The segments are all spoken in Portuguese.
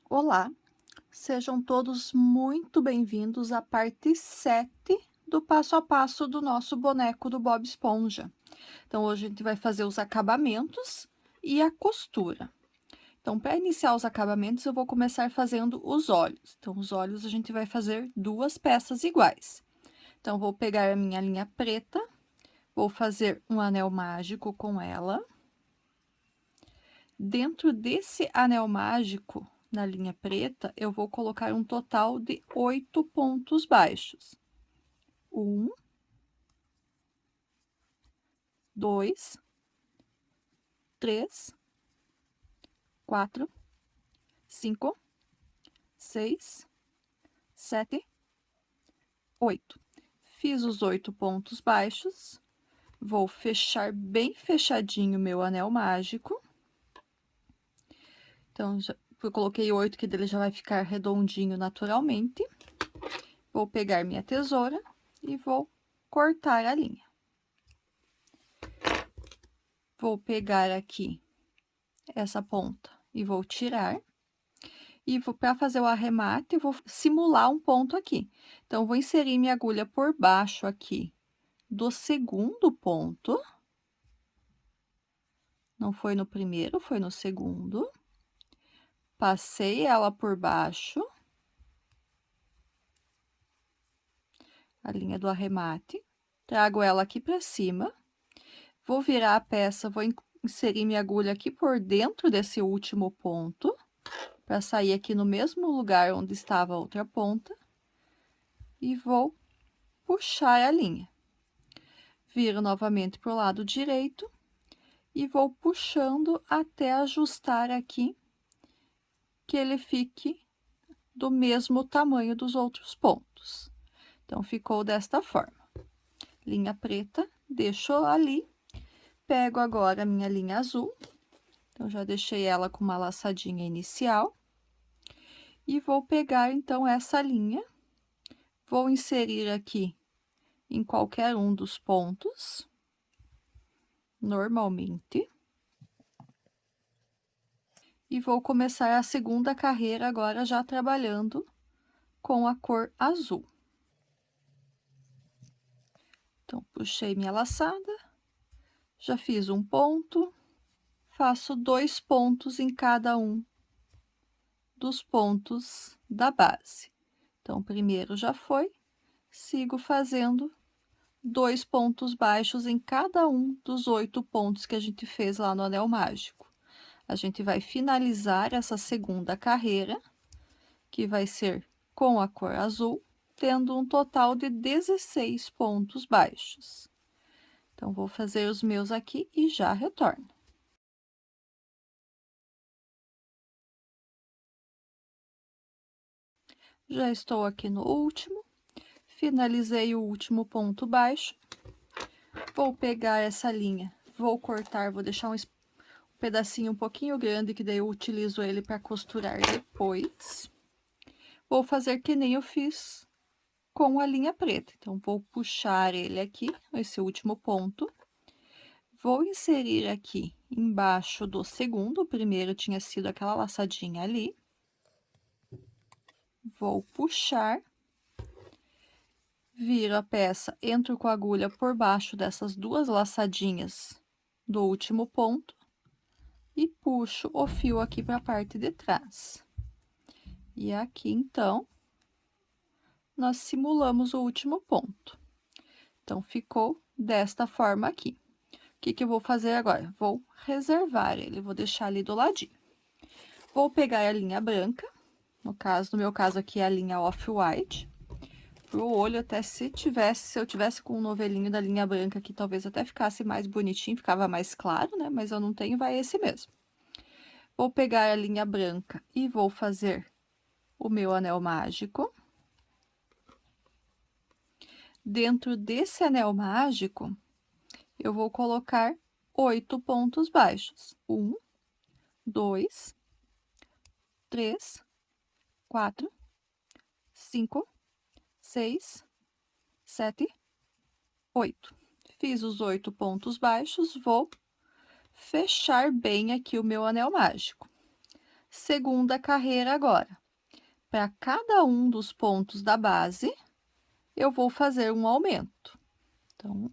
Olá, sejam todos muito bem-vindos à parte 7 do passo a passo do nosso boneco do Bob Esponja. Então, hoje a gente vai fazer os acabamentos e a costura. Então, para iniciar os acabamentos, eu vou começar fazendo os olhos. Então, os olhos a gente vai fazer duas peças iguais. Então, vou pegar a minha linha preta, vou fazer um anel mágico com ela. Dentro desse anel mágico, na linha preta, eu vou colocar um total de 8 pontos baixos. 1, 2, 3, 4, 5, 6, 7, 8. Fiz os 8 pontos baixos, vou fechar bem fechadinho meu anel mágico. Então, eu coloquei 8, que dele já vai ficar redondinho naturalmente. Vou pegar minha tesoura e vou cortar a linha. Vou pegar aqui essa ponta e vou tirar. E para fazer o arremate, vou simular um ponto aqui. Então, vou inserir minha agulha por baixo aqui do segundo ponto. Não foi no primeiro, foi no segundo. Passei ela por baixo. A linha do arremate. Trago ela aqui para cima. Vou virar a peça, vou inserir minha agulha aqui por dentro desse último ponto, para sair aqui no mesmo lugar onde estava a outra ponta. E vou puxar a linha. Viro novamente para o lado direito e vou puxando até ajustar aqui, que ele fique do mesmo tamanho dos outros pontos. Então, ficou desta forma. Linha preta, deixo ali. Pego agora a minha linha azul. Então, já deixei ela com uma laçadinha inicial. E vou pegar, então, essa linha. Vou inserir aqui em qualquer um dos pontos, normalmente. E vou começar a segunda carreira agora já trabalhando com a cor azul. Então, puxei minha laçada, já fiz um ponto, faço 2 pontos em cada um dos pontos da base. Então, o primeiro já foi, sigo fazendo 2 pontos baixos em cada um dos 8 pontos que a gente fez lá no anel mágico. A gente vai finalizar essa segunda carreira, que vai ser com a cor azul, tendo um total de 16 pontos baixos. Então, vou fazer os meus aqui e já retorno. Já estou aqui no último, finalizei o último ponto baixo. Vou pegar essa linha, vou cortar, vou deixar um pedacinho um pouquinho grande, que daí eu utilizo ele para costurar depois. Vou fazer que nem eu fiz com a linha preta. Então, vou puxar ele aqui, esse último ponto. Vou inserir aqui embaixo do segundo, o primeiro tinha sido aquela laçadinha ali. Vou puxar, viro a peça, entro com a agulha por baixo dessas duas laçadinhas do último ponto e puxo o fio aqui para a parte de trás. E aqui, então, nós simulamos o último ponto. Então, ficou desta forma aqui. O que que eu vou fazer agora? Vou reservar ele, vou deixar ali do ladinho. Vou pegar a linha branca, no meu caso aqui é a linha off-white. Pro olho, até se eu tivesse com um novelinho da linha branca aqui, talvez até ficasse mais bonitinho, ficava mais claro, né? Mas eu não tenho, vai esse mesmo. Vou pegar a linha branca e vou fazer o meu anel mágico. Dentro desse anel mágico, eu vou colocar 8 pontos baixos. 1, 2, 3, 4, 5, 6, 7, 8. Fiz os 8 pontos baixos, vou fechar bem aqui o meu anel mágico. segunda carreira agora. Para cada um dos pontos da base, eu vou fazer um aumento. Então,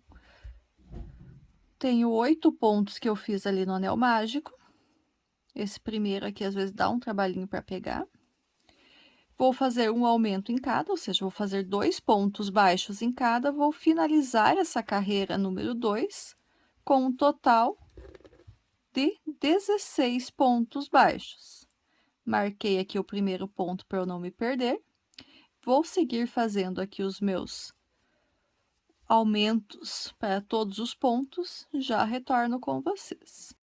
tenho 8 pontos que eu fiz ali no anel mágico. Esse primeiro aqui, às vezes, dá um trabalhinho para pegar. Vou fazer um aumento em cada, ou seja, vou fazer 2 pontos baixos em cada. Vou finalizar essa carreira número 2 com um total de 16 pontos baixos. Marquei aqui o primeiro ponto para eu não me perder. Vou seguir fazendo aqui os meus aumentos para todos os pontos, já retorno com vocês.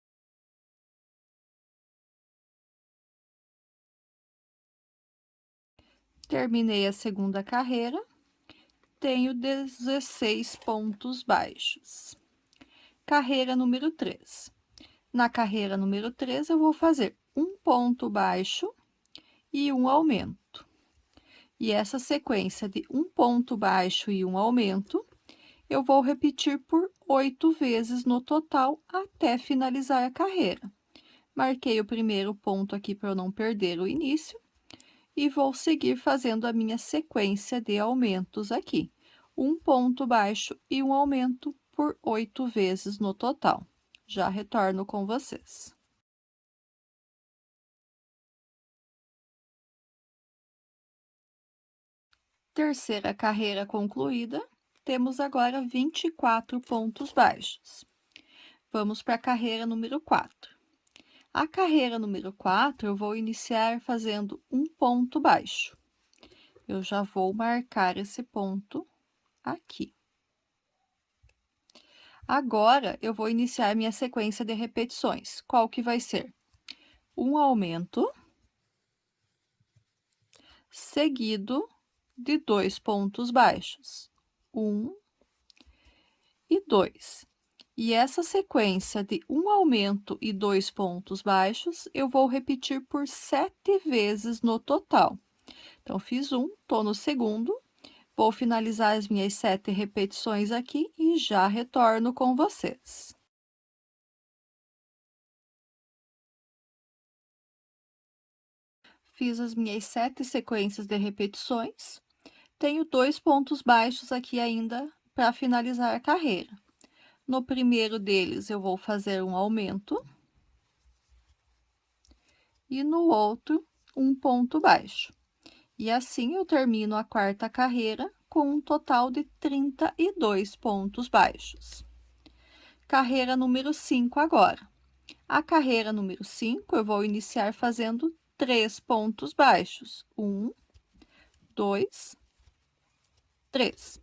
Terminei a segunda carreira, tenho 16 pontos baixos. Carreira número 3. Na carreira número 3, eu vou fazer um ponto baixo e um aumento. E essa sequência de um ponto baixo e um aumento, eu vou repetir por 8 vezes no total até finalizar a carreira. Marquei o primeiro ponto aqui para eu não perder o início. E vou seguir fazendo a minha sequência de aumentos aqui. Um ponto baixo e um aumento por 8 vezes no total. Já retorno com vocês. Terceira carreira concluída, temos agora 24 pontos baixos. Vamos para a carreira número 4. A carreira número 4, eu vou iniciar fazendo um ponto baixo. Eu já vou marcar esse ponto aqui. Agora, eu vou iniciar minha sequência de repetições. Qual que vai ser? Um aumento, seguido de 2 pontos baixos. 1 e 2. E essa sequência de um aumento e 2 pontos baixos, eu vou repetir por 7 vezes no total. Então, fiz um, tô no segundo, vou finalizar as minhas 7 repetições aqui e já retorno com vocês. Fiz as minhas 7 sequências de repetições. Tenho 2 pontos baixos aqui ainda para finalizar a carreira. No primeiro deles, eu vou fazer um aumento. E no outro, um ponto baixo. E assim eu termino a quarta carreira com um total de 32 pontos baixos. Carreira número 5 agora. A carreira número 5, eu vou iniciar fazendo 3 pontos baixos. 1, 2, 3.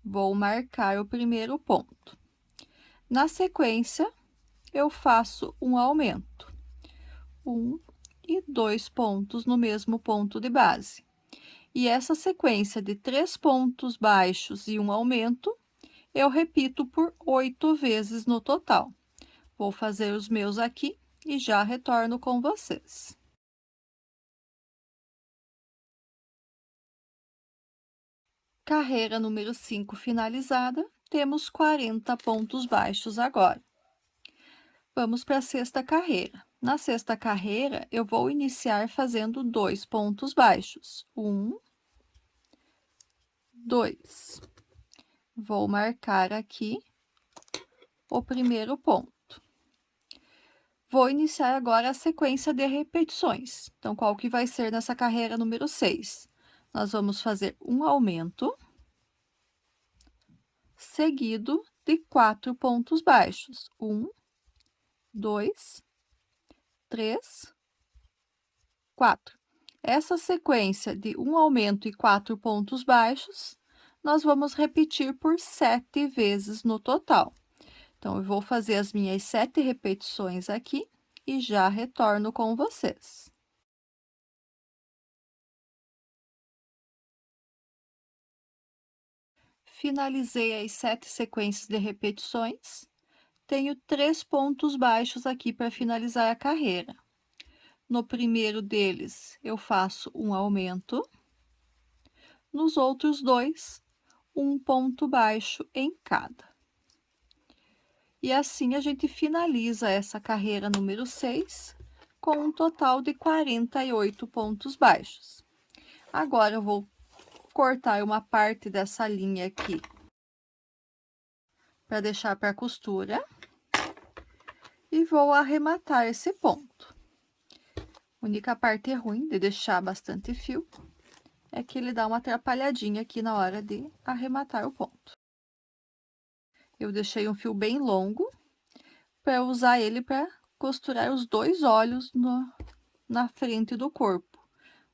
Vou marcar o primeiro ponto. Na sequência, eu faço um aumento. 1 e 2 pontos no mesmo ponto de base. E essa sequência de 3 pontos baixos e um aumento, eu repito por 8 vezes no total. Vou fazer os meus aqui e já retorno com vocês. Carreira número 5 finalizada, temos 40 pontos baixos agora. Vamos para a sexta carreira. Na sexta carreira, eu vou iniciar fazendo 2 pontos baixos. 1, 2. Vou marcar aqui o primeiro ponto. Vou iniciar agora a sequência de repetições. Então, qual que vai ser nessa carreira número 6? Nós vamos fazer um aumento, seguido de 4 pontos baixos. 1, 2, 3, 4. Essa sequência de um aumento e 4 pontos baixos, nós vamos repetir por 7 vezes no total. Então, eu vou fazer as minhas 7 repetições aqui e já retorno com vocês. Finalizei as 7 sequências de repetições. Tenho 3 pontos baixos aqui para finalizar a carreira. No primeiro deles, eu faço um aumento. Nos outros 2, um ponto baixo em cada. E assim a gente finaliza essa carreira número 6 com um total de 48 pontos baixos. Agora, eu vou cortar uma parte dessa linha aqui para deixar para costura e vou arrematar esse ponto. A única parte ruim de deixar bastante fio é que ele dá uma atrapalhadinha aqui na hora de arrematar o ponto. Eu deixei um fio bem longo para usar ele para costurar os dois olhos na frente do corpo,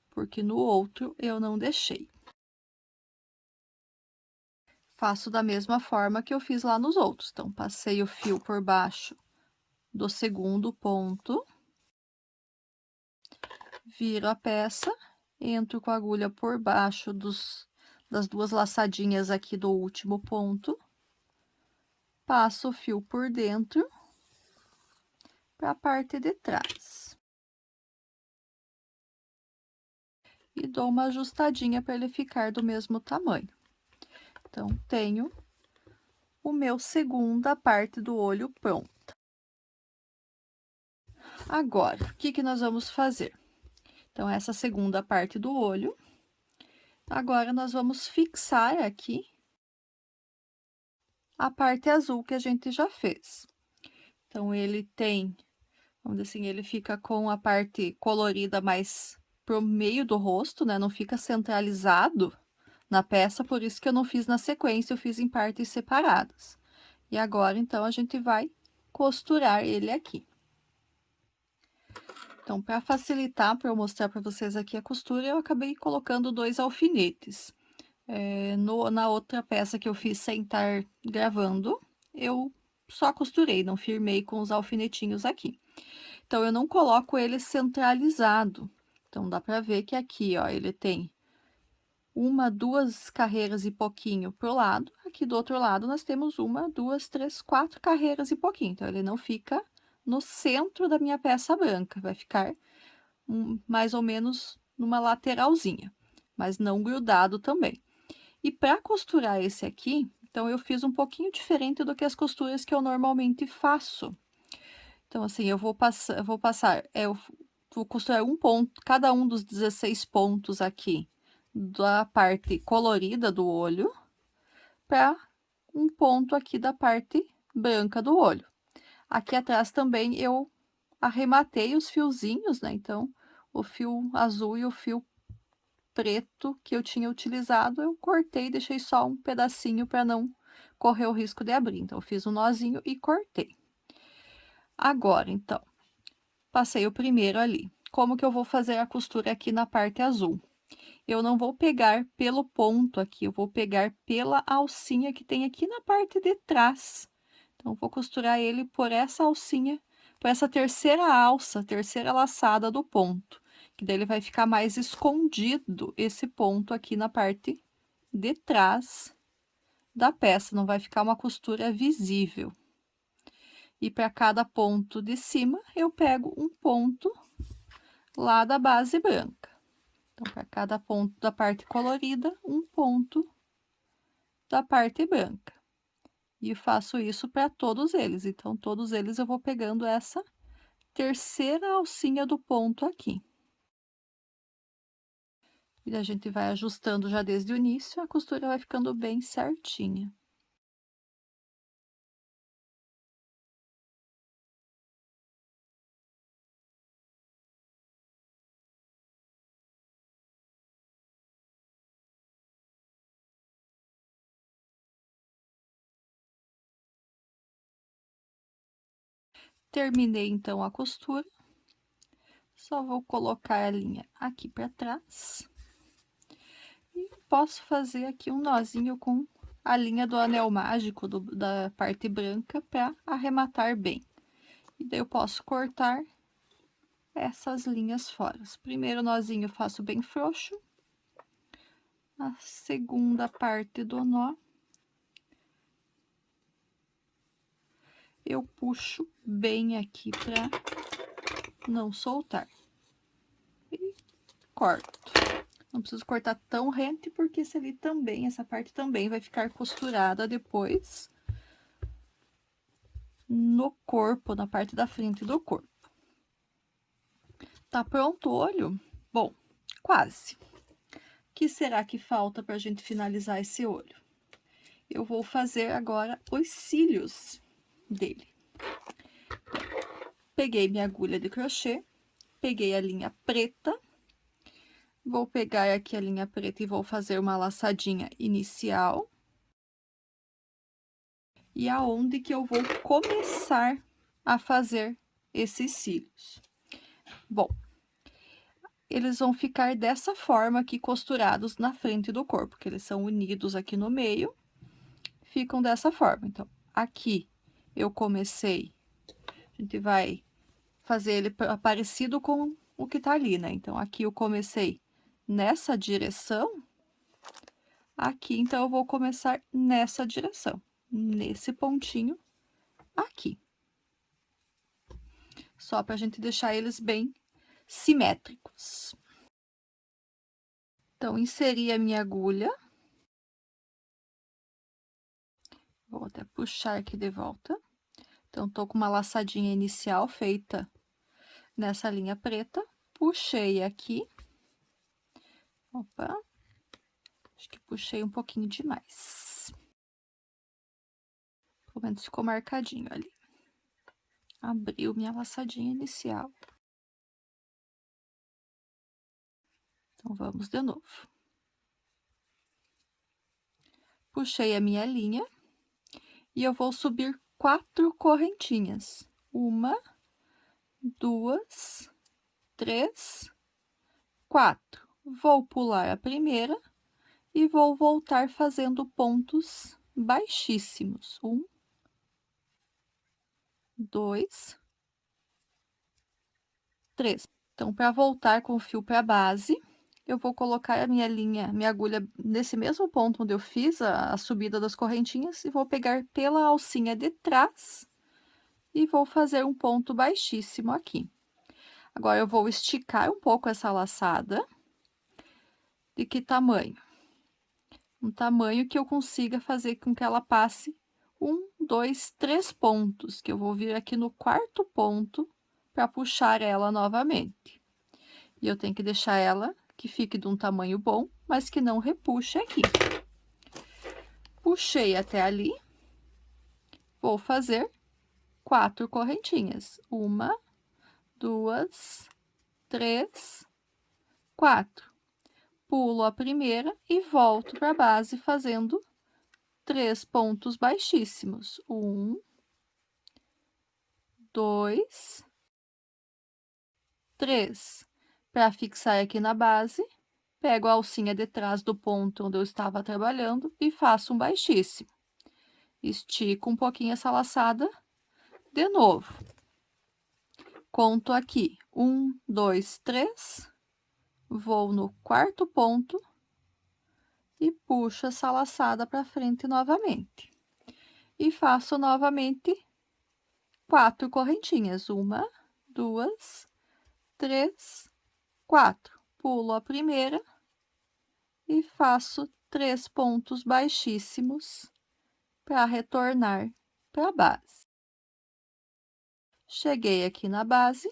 porque no outro eu não deixei. Faço da mesma forma que eu fiz lá nos outros. Então, passei o fio por baixo do segundo ponto, viro a peça, entro com a agulha por baixo das duas laçadinhas aqui do último ponto, passo o fio por dentro para a parte de trás. E dou uma ajustadinha para ele ficar do mesmo tamanho. Então, tenho o meu segunda parte do olho pronta. Agora, o que nós vamos fazer? Então, essa segunda parte do olho, agora nós vamos fixar aqui a parte azul que a gente já fez. Então, ele tem, vamos dizer assim, ele fica com a parte colorida mais pro meio do rosto, né? Não fica centralizado na peça, por isso que eu não fiz na sequência, eu fiz em partes separadas. E agora, então, a gente vai costurar ele aqui. Então, para facilitar, para eu mostrar para vocês aqui a costura, eu acabei colocando 2 alfinetes. Na outra peça que eu fiz sem estar gravando, eu só costurei, não firmei com os alfinetinhos aqui. Então, eu não coloco ele centralizado. Então, dá para ver que aqui, ó, ele tem 1, 2 carreiras e pouquinho pro lado. Aqui do outro lado, nós temos 1, 2, 3, 4 carreiras e pouquinho. Então, ele não fica no centro da minha peça branca, vai ficar mais ou menos numa lateralzinha, mas não grudado também. E para costurar esse aqui, então eu fiz um pouquinho diferente do que as costuras que eu normalmente faço. Então, assim, eu vou costurar um ponto, cada um dos 16 pontos aqui da parte colorida do olho, para um ponto aqui da parte branca do olho. Aqui atrás também eu arrematei os fiozinhos, né? Então, o fio azul e o fio preto que eu tinha utilizado, eu cortei e deixei só um pedacinho para não correr o risco de abrir. Então, eu fiz um nozinho e cortei. Agora, então, passei o primeiro ali. Como que eu vou fazer a costura aqui na parte azul? Eu não vou pegar pelo ponto aqui, eu vou pegar pela alcinha que tem aqui na parte de trás. Então, vou costurar ele por essa alcinha, por essa terceira alça, terceira laçada do ponto, que daí ele vai ficar mais escondido esse ponto aqui na parte de trás da peça, não vai ficar uma costura visível. E para cada ponto de cima, eu pego um ponto lá da base branca. Então, para cada ponto da parte colorida, um ponto da parte branca. E faço isso para todos eles. Então, todos eles eu vou pegando essa terceira alcinha do ponto aqui. E a gente vai ajustando já desde o início, a costura vai ficando bem certinha. Terminei, então, a costura. Só vou colocar a linha aqui para trás. E posso fazer aqui um nozinho com a linha do anel mágico da parte branca para arrematar bem. E daí eu posso cortar essas linhas fora. Primeiro nozinho eu faço bem frouxo. A segunda parte do nó, eu puxo bem aqui para não soltar. E corto. Não preciso cortar tão rente, porque esse ali também, essa parte também vai ficar costurada depois no corpo, na parte da frente do corpo. Tá pronto o olho? Bom, quase. O que será que falta pra gente finalizar esse olho? Eu vou fazer agora os cílios dele. Peguei minha agulha de crochê, peguei a linha preta, vou pegar aqui a linha preta e vou fazer uma laçadinha inicial. E aonde que eu vou começar a fazer esses cílios. Bom, eles vão ficar dessa forma aqui, costurados na frente do corpo, que eles são unidos aqui no meio, ficam dessa forma. Então, aqui eu comecei, a gente vai fazer ele parecido com o que tá ali, né? Então, aqui eu comecei nessa direção, aqui, então, eu vou começar nessa direção, nesse pontinho aqui. Só pra gente deixar eles bem simétricos. Então, inseri a minha agulha. Vou até puxar aqui de volta. Então, tô com uma laçadinha inicial feita nessa linha preta. Puxei aqui. Opa! Acho que puxei um pouquinho demais. Pelo menos ficou marcadinho ali. Abriu minha laçadinha inicial. Então, vamos de novo. Puxei a minha linha. E eu vou subir 4 correntinhas. 1, 2, 3, 4. Vou pular a primeira e vou voltar fazendo pontos baixíssimos. 1, 2, 3. Então, para voltar com o fio para a base, eu vou colocar a minha agulha nesse mesmo ponto onde eu fiz a subida das correntinhas e vou pegar pela alcinha de trás e vou fazer um ponto baixíssimo aqui. Agora, eu vou esticar um pouco essa laçada. De que tamanho? Um tamanho que eu consiga fazer com que ela passe 1, 2, 3 pontos, que eu vou vir aqui no 4º ponto para puxar ela novamente. E eu tenho que deixar ela que fique de um tamanho bom, mas que não repuxe aqui. Puxei até ali, vou fazer 4 correntinhas. 1, 2, 3, 4. Pulo a primeira e volto para a base fazendo 3 pontos baixíssimos. 1, 2, 3. Para fixar aqui na base, pego a alcinha de trás do ponto onde eu estava trabalhando e faço um baixíssimo. Estico um pouquinho essa laçada de novo. Conto aqui 1, 2, 3. Vou no 4º ponto e puxo essa laçada para frente novamente. E faço novamente 4 correntinhas. 1, 2, 3, 4. Pulo a primeira e faço 3 pontos baixíssimos para retornar para a base. Cheguei aqui na base,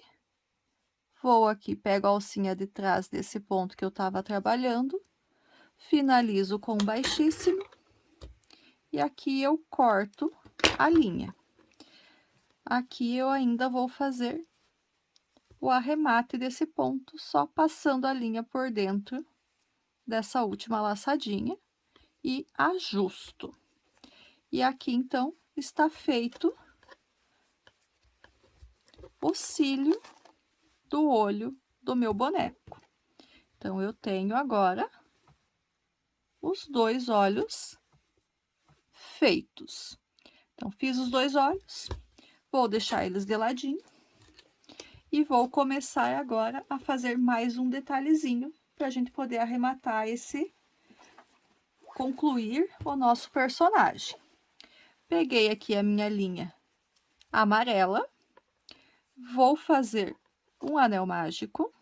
vou aqui, pego a alcinha de trás desse ponto que eu estava trabalhando, finalizo com baixíssimo e aqui eu corto a linha. Aqui eu ainda vou fazer o arremate desse ponto, só passando a linha por dentro dessa última laçadinha e ajusto. E aqui, então, está feito o cílio do olho do meu boneco. Então, eu tenho agora os 2 olhos feitos. Então, fiz os 2 olhos, vou deixar eles de ladinho e vou começar agora a fazer mais um detalhezinho para a gente poder arrematar concluir o nosso personagem. Peguei aqui a minha linha amarela, vou fazer um anel mágico.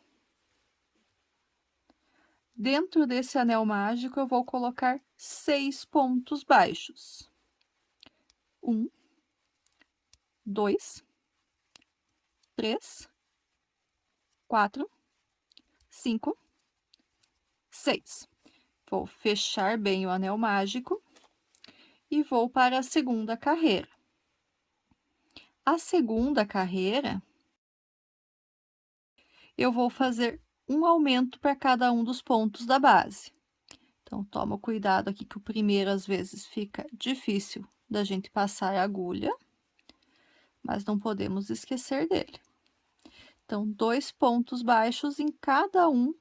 Dentro desse anel mágico, eu vou colocar 6 pontos baixos. 1, 2, 3, 4, 5, 6. Vou fechar bem o anel mágico e vou para a segunda carreira. A segunda carreira, eu vou fazer um aumento para cada um dos pontos da base. Então, toma cuidado aqui que o primeiro, às vezes, fica difícil da gente passar a agulha, mas não podemos esquecer dele. Então, 2 pontos baixos em cada um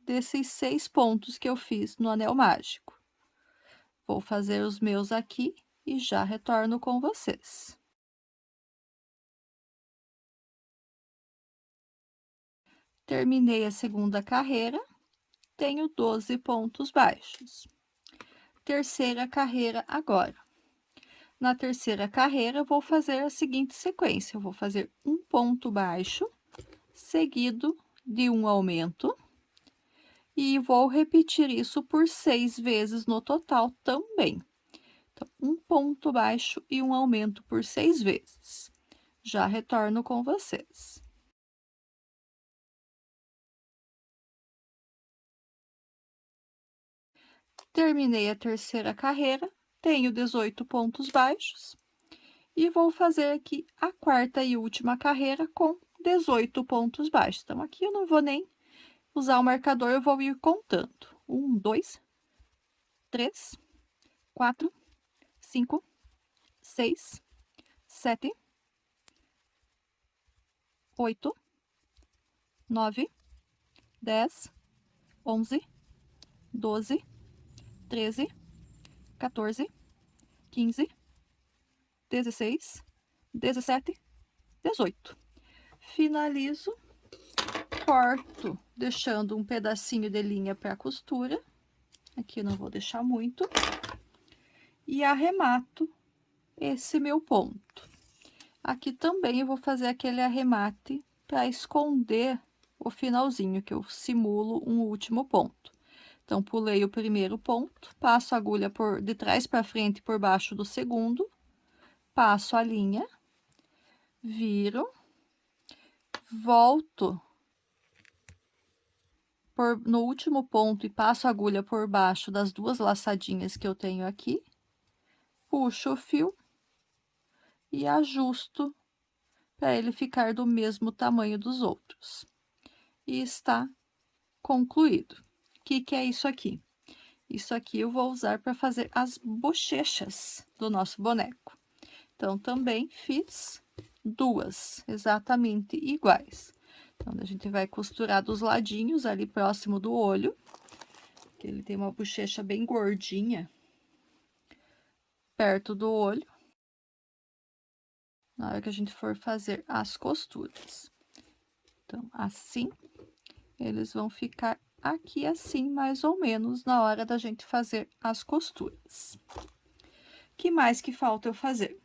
desses 6 pontos que eu fiz no anel mágico. Vou fazer os meus aqui e já retorno com vocês. Terminei a segunda carreira, tenho 12 pontos baixos. Terceira carreira agora. Na terceira carreira, vou fazer a seguinte sequência: eu vou fazer um ponto baixo, seguido de um aumento, e vou repetir isso por 6 vezes no total também. Então, um ponto baixo e um aumento por 6 vezes. Já retorno com vocês. Terminei a terceira carreira, tenho 18 pontos baixos, e vou fazer aqui a quarta e última carreira com 18 pontos baixos. Então, aqui eu não vou nem usar o marcador, eu vou ir contando. 1, 2, 3, 4, 5, 6, 7, 8, 9, 10, 11, 12, 13, 14, 15, 16, 17, 18. Finalizo, corto, deixando um pedacinho de linha para costura. Aqui eu não vou deixar muito. E arremato esse meu ponto. Aqui também eu vou fazer aquele arremate para esconder o finalzinho, que eu simulo um último ponto. Então, pulei o primeiro ponto, passo a agulha de trás para frente por baixo do segundo, passo a linha, viro, volto no último ponto e passo a agulha por baixo das 2 laçadinhas que eu tenho aqui, puxo o fio e ajusto para ele ficar do mesmo tamanho dos outros. E está concluído. O que é isso aqui? Isso aqui eu vou usar para fazer as bochechas do nosso boneco. Então, também fiz 2 exatamente iguais. Então, a gente vai costurar dos ladinhos ali próximo do olho, que ele tem uma bochecha bem gordinha perto do olho, na hora que a gente for fazer as costuras. Então, assim, eles vão ficar aqui assim, mais ou menos, na hora da gente fazer as costuras. Que mais que falta eu fazer?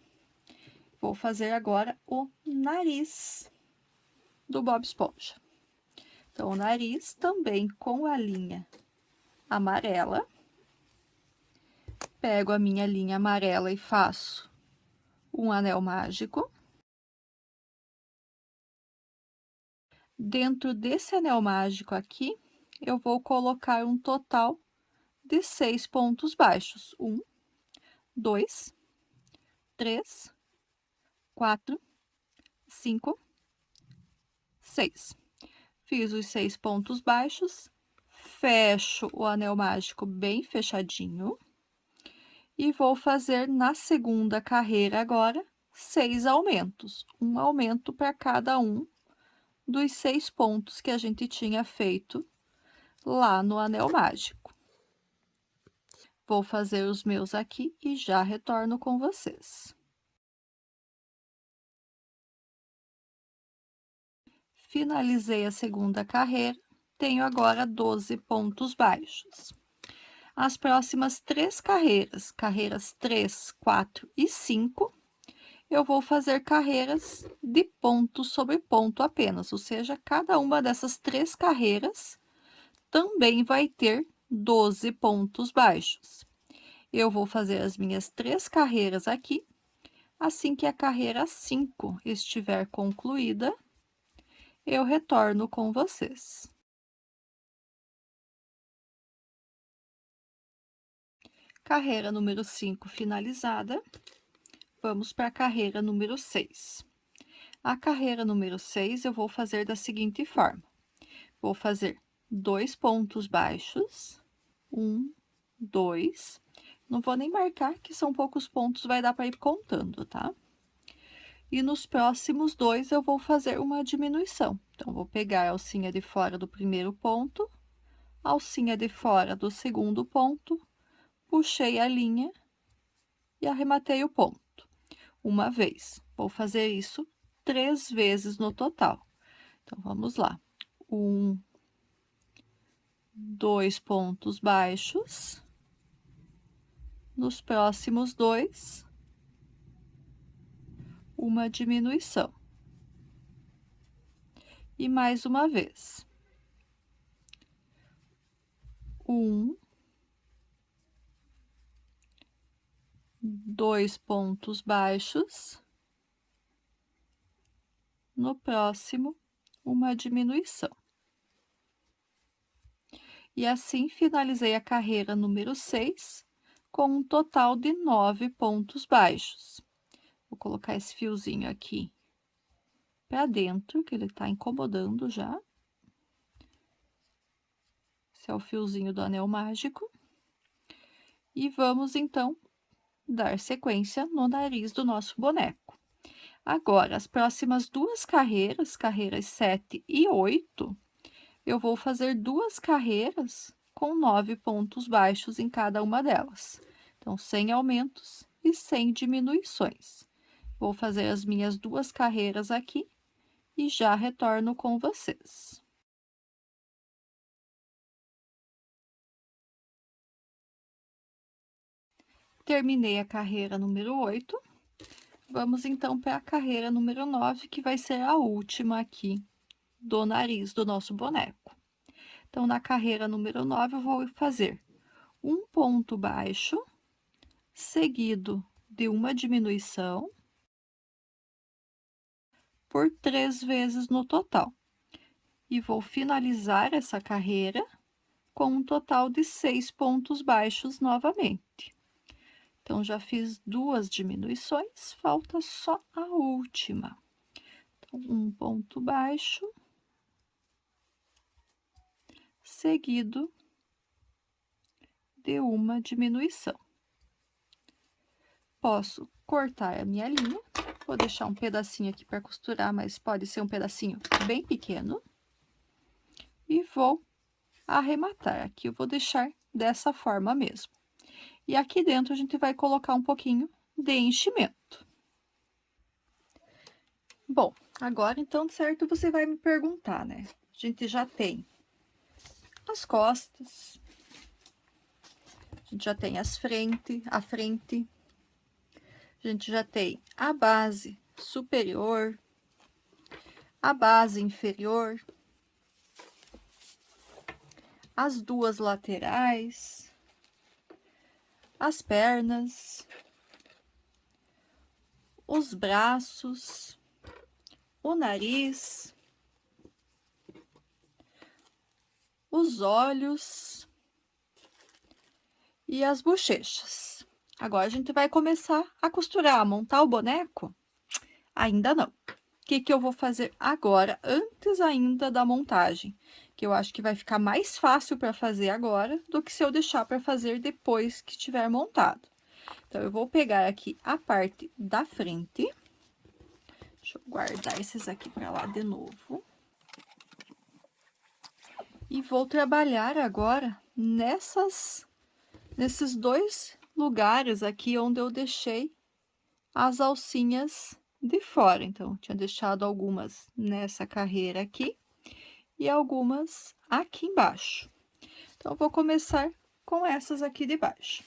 Vou fazer agora o nariz do Bob Esponja. Então, o nariz também com a linha amarela. Pego a minha linha amarela e faço um anel mágico. Dentro desse anel mágico aqui, eu vou colocar um total de 6 pontos baixos. 1, 2, 3, 4, 5, 6. Fiz os 6 pontos baixos, fecho o anel mágico bem fechadinho e vou fazer na segunda carreira agora 6 aumentos. Um aumento para cada um dos 6 pontos que a gente tinha feito lá no anel mágico. Vou fazer os meus aqui e já retorno com vocês. Finalizei a segunda carreira, tenho agora 12 pontos baixos. As próximas 3 carreiras, carreiras 3, 4 e 5, eu vou fazer carreiras de ponto sobre ponto apenas, ou seja, cada uma dessas 3 carreiras também vai ter 12 pontos baixos. Eu vou fazer as minhas 3 carreiras aqui, assim que a carreira 5 estiver concluída, eu retorno com vocês. Carreira número 5 finalizada, vamos para a carreira número 6. A carreira número 6 eu vou fazer da seguinte forma: vou fazer 2 pontos baixos, 1, 2, não vou nem marcar, que são poucos pontos, vai dar para ir contando, tá? E nos próximos 2 eu vou fazer uma diminuição. Então, vou pegar a alcinha de fora do primeiro ponto, a alcinha de fora do segundo ponto, puxei a linha e arrematei o ponto. Uma vez. Vou fazer isso 3 vezes no total. Então, vamos lá. 1, 2 pontos baixos. Nos próximos 2, uma diminuição. E mais uma vez. 1, 2 pontos baixos. No próximo, uma diminuição. E assim finalizei a carreira número 6, com um total de 9 pontos baixos. Vou colocar esse fiozinho aqui para dentro, que ele tá incomodando já. Esse é o fiozinho do anel mágico. E vamos, então, dar sequência no nariz do nosso boneco. Agora, as próximas 2 carreiras, carreiras 7 e 8, eu vou fazer 2 carreiras com 9 pontos baixos em cada uma delas. Então, sem aumentos e sem diminuições. Vou fazer as minhas 2 carreiras aqui e já retorno com vocês. Terminei a carreira número 8. Vamos então para a carreira número 9, que vai ser a última aqui do nariz do nosso boneco. Então, na carreira número 9, eu vou fazer um ponto baixo, seguido de uma diminuição, por 3 vezes no total. E vou finalizar essa carreira com um total de 6 pontos baixos novamente. Então, já fiz 2 diminuições, falta só a última. Então, um ponto baixo, seguido de uma diminuição. Posso cortar a minha linha, vou deixar um pedacinho aqui para costurar, mas pode ser um pedacinho bem pequeno. E vou arrematar. Aqui eu vou deixar dessa forma mesmo. E aqui dentro a gente vai colocar um pouquinho de enchimento. Bom, agora então, certo, você vai me perguntar, né? A gente já tem as costas, a gente já tem a frente, a gente já tem a base superior, a base inferior, as 2 laterais, as pernas, os braços, o nariz, os olhos e as bochechas. Agora, a gente vai começar a costurar, a montar o boneco? Ainda não. O que que eu vou fazer agora, antes ainda da montagem? Que eu acho que vai ficar mais fácil para fazer agora do que se eu deixar para fazer depois que tiver montado. Então, eu vou pegar aqui a parte da frente. Deixa eu guardar esses aqui para lá de novo. E vou trabalhar agora nesses 2 lugares aqui onde eu deixei as alcinhas de fora. Então, tinha deixado algumas nessa carreira aqui e algumas aqui embaixo. Então, eu vou começar com essas aqui de baixo.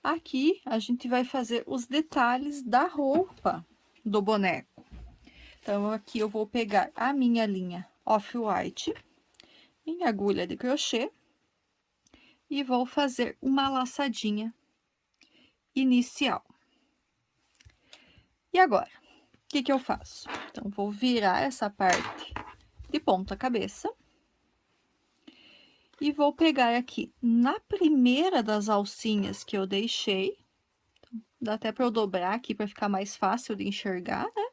Aqui, a gente vai fazer os detalhes da roupa do boneco. Então, aqui eu vou pegar a minha linha Off-White, minha agulha de crochê, e vou fazer uma laçadinha inicial. E agora, o que que eu faço? Então, vou virar essa parte de ponta cabeça E vou pegar aqui na primeira das alcinhas que eu deixei, dá até para eu dobrar aqui para ficar mais fácil de enxergar, né?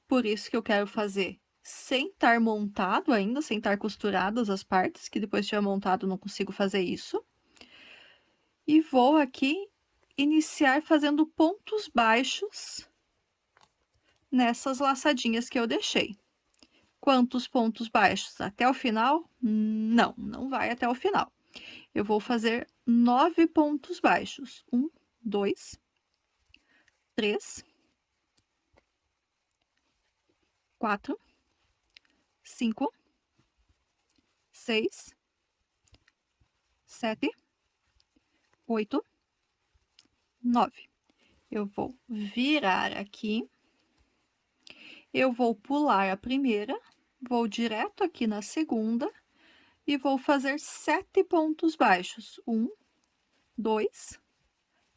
Por isso que eu quero fazer sem estar montado ainda, sem estar costuradas as partes, que depois de tiver montado não consigo fazer isso. E vou aqui iniciar fazendo pontos baixos nessas laçadinhas que eu deixei. Quantos pontos baixos? Até o final? Não, não vai até o final. Eu vou fazer 9 pontos baixos. 1, 2, 3, 4, 5, 6, 7, 8, 9. Eu vou virar aqui. Eu vou pular a primeira, vou direto aqui na segunda e vou fazer 7 pontos baixos. 1, 2,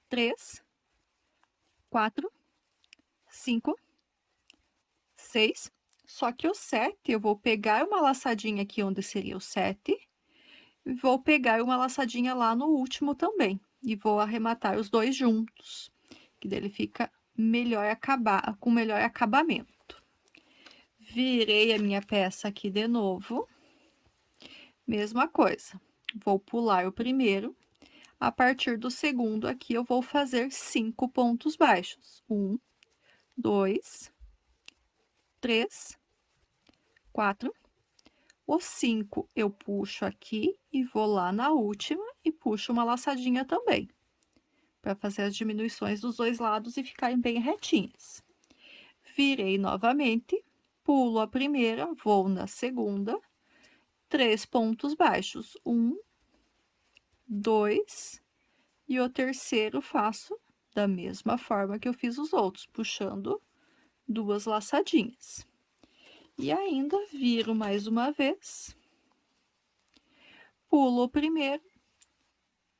3, 4, 5, 6. Só que o 7, eu vou pegar uma laçadinha aqui onde seria o 7, e vou pegar uma laçadinha lá no último também. E vou arrematar os dois juntos, que dele fica melhor com melhor acabamento. Virei a minha peça aqui de novo. Mesma coisa, vou pular o primeiro. A partir do segundo aqui, eu vou fazer 5 pontos baixos. 1, 2, 3, 4. O 5 eu puxo aqui e vou lá na última e puxo uma laçadinha também, para fazer as diminuições dos dois lados e ficarem bem retinhas. Virei novamente, pulo a primeira, vou na segunda, 3 pontos baixos. 1, 2, e o terceiro faço da mesma forma que eu fiz os outros, puxando 2 laçadinhas. E ainda viro mais uma vez, pulo o primeiro,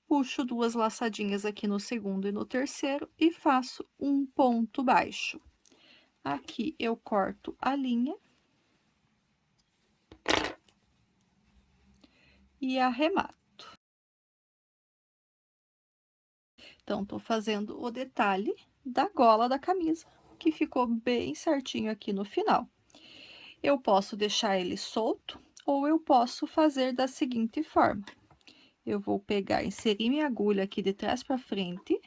puxo 2 laçadinhas aqui no segundo e no terceiro e faço um ponto baixo. Aqui eu corto a linha e arremato. Então, tô fazendo o detalhe da gola da camisa, que ficou bem certinho aqui no final. Eu posso deixar ele solto, ou eu posso fazer da seguinte forma. Eu vou pegar, inserir minha agulha aqui de trás para frente,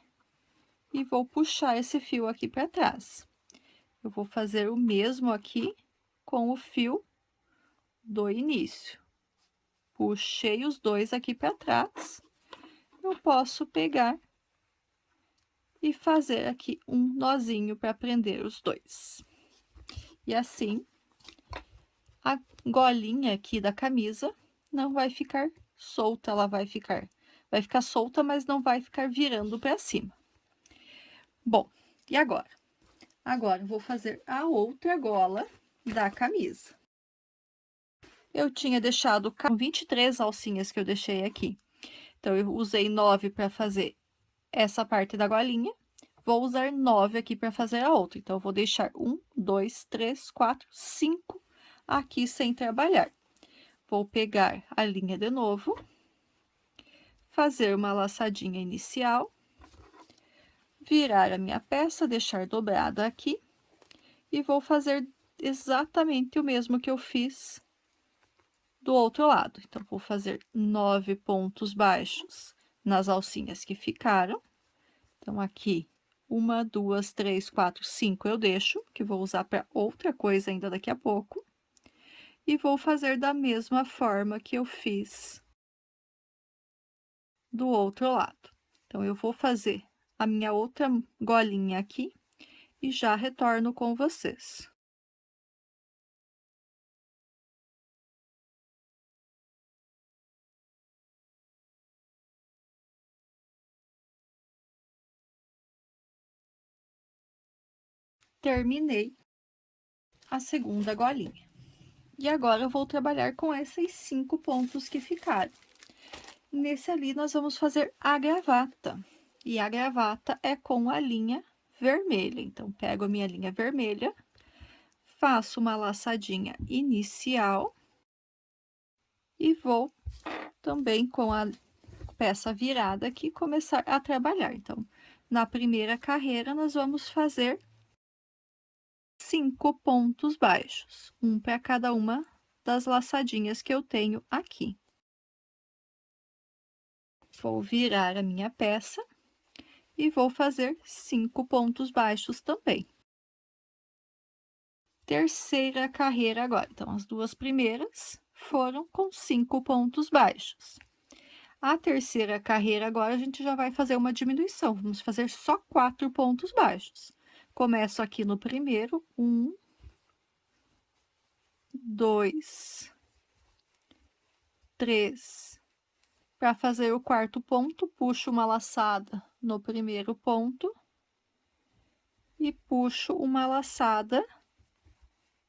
e vou puxar esse fio aqui para trás. Eu vou fazer o mesmo aqui com o fio do início. Puxei os dois aqui para trás, eu posso pegar e fazer aqui um nozinho para prender os dois. E assim, a golinha aqui da camisa não vai ficar solta, ela vai ficar solta, mas não vai ficar virando para cima. Bom, e agora? Agora eu vou fazer a outra gola da camisa. Eu tinha deixado 23 alcinhas que eu deixei aqui. Então, eu usei 9 para fazer essa parte da golinha. Vou usar 9 aqui para fazer a outra. Então, eu vou deixar 1, 2, 3, 4, 5 aqui sem trabalhar. Vou pegar a linha de novo, fazer uma laçadinha inicial, virar a minha peça, deixar dobrada aqui, e vou fazer exatamente o mesmo que eu fiz do outro lado. Então, vou fazer 9 pontos baixos nas alcinhas que ficaram. Então, aqui, 1, 2, 3, 4, 5 eu deixo, que vou usar para outra coisa ainda daqui a pouco. E vou fazer da mesma forma que eu fiz do outro lado. Então, eu vou fazer a minha outra golinha aqui e já retorno com vocês. Terminei a segunda golinha. E agora eu vou trabalhar com esses 5 pontos que ficaram. Nesse ali, nós vamos fazer a gravata. E a gravata é com a linha vermelha. Então, pego a minha linha vermelha, faço uma laçadinha inicial e vou também com a peça virada aqui, começar a trabalhar. Então, na primeira carreira, nós vamos fazer 5 pontos baixos, um para cada uma das laçadinhas que eu tenho aqui. Vou virar a minha peça e vou fazer 5 pontos baixos também. Terceira carreira agora. Então, as duas primeiras foram com 5 pontos baixos. A terceira carreira agora, a gente já vai fazer uma diminuição, vamos fazer só 4 pontos baixos. Começo aqui no primeiro, 1, 2, 3. Para fazer o quarto ponto, puxo uma laçada no primeiro ponto e puxo uma laçada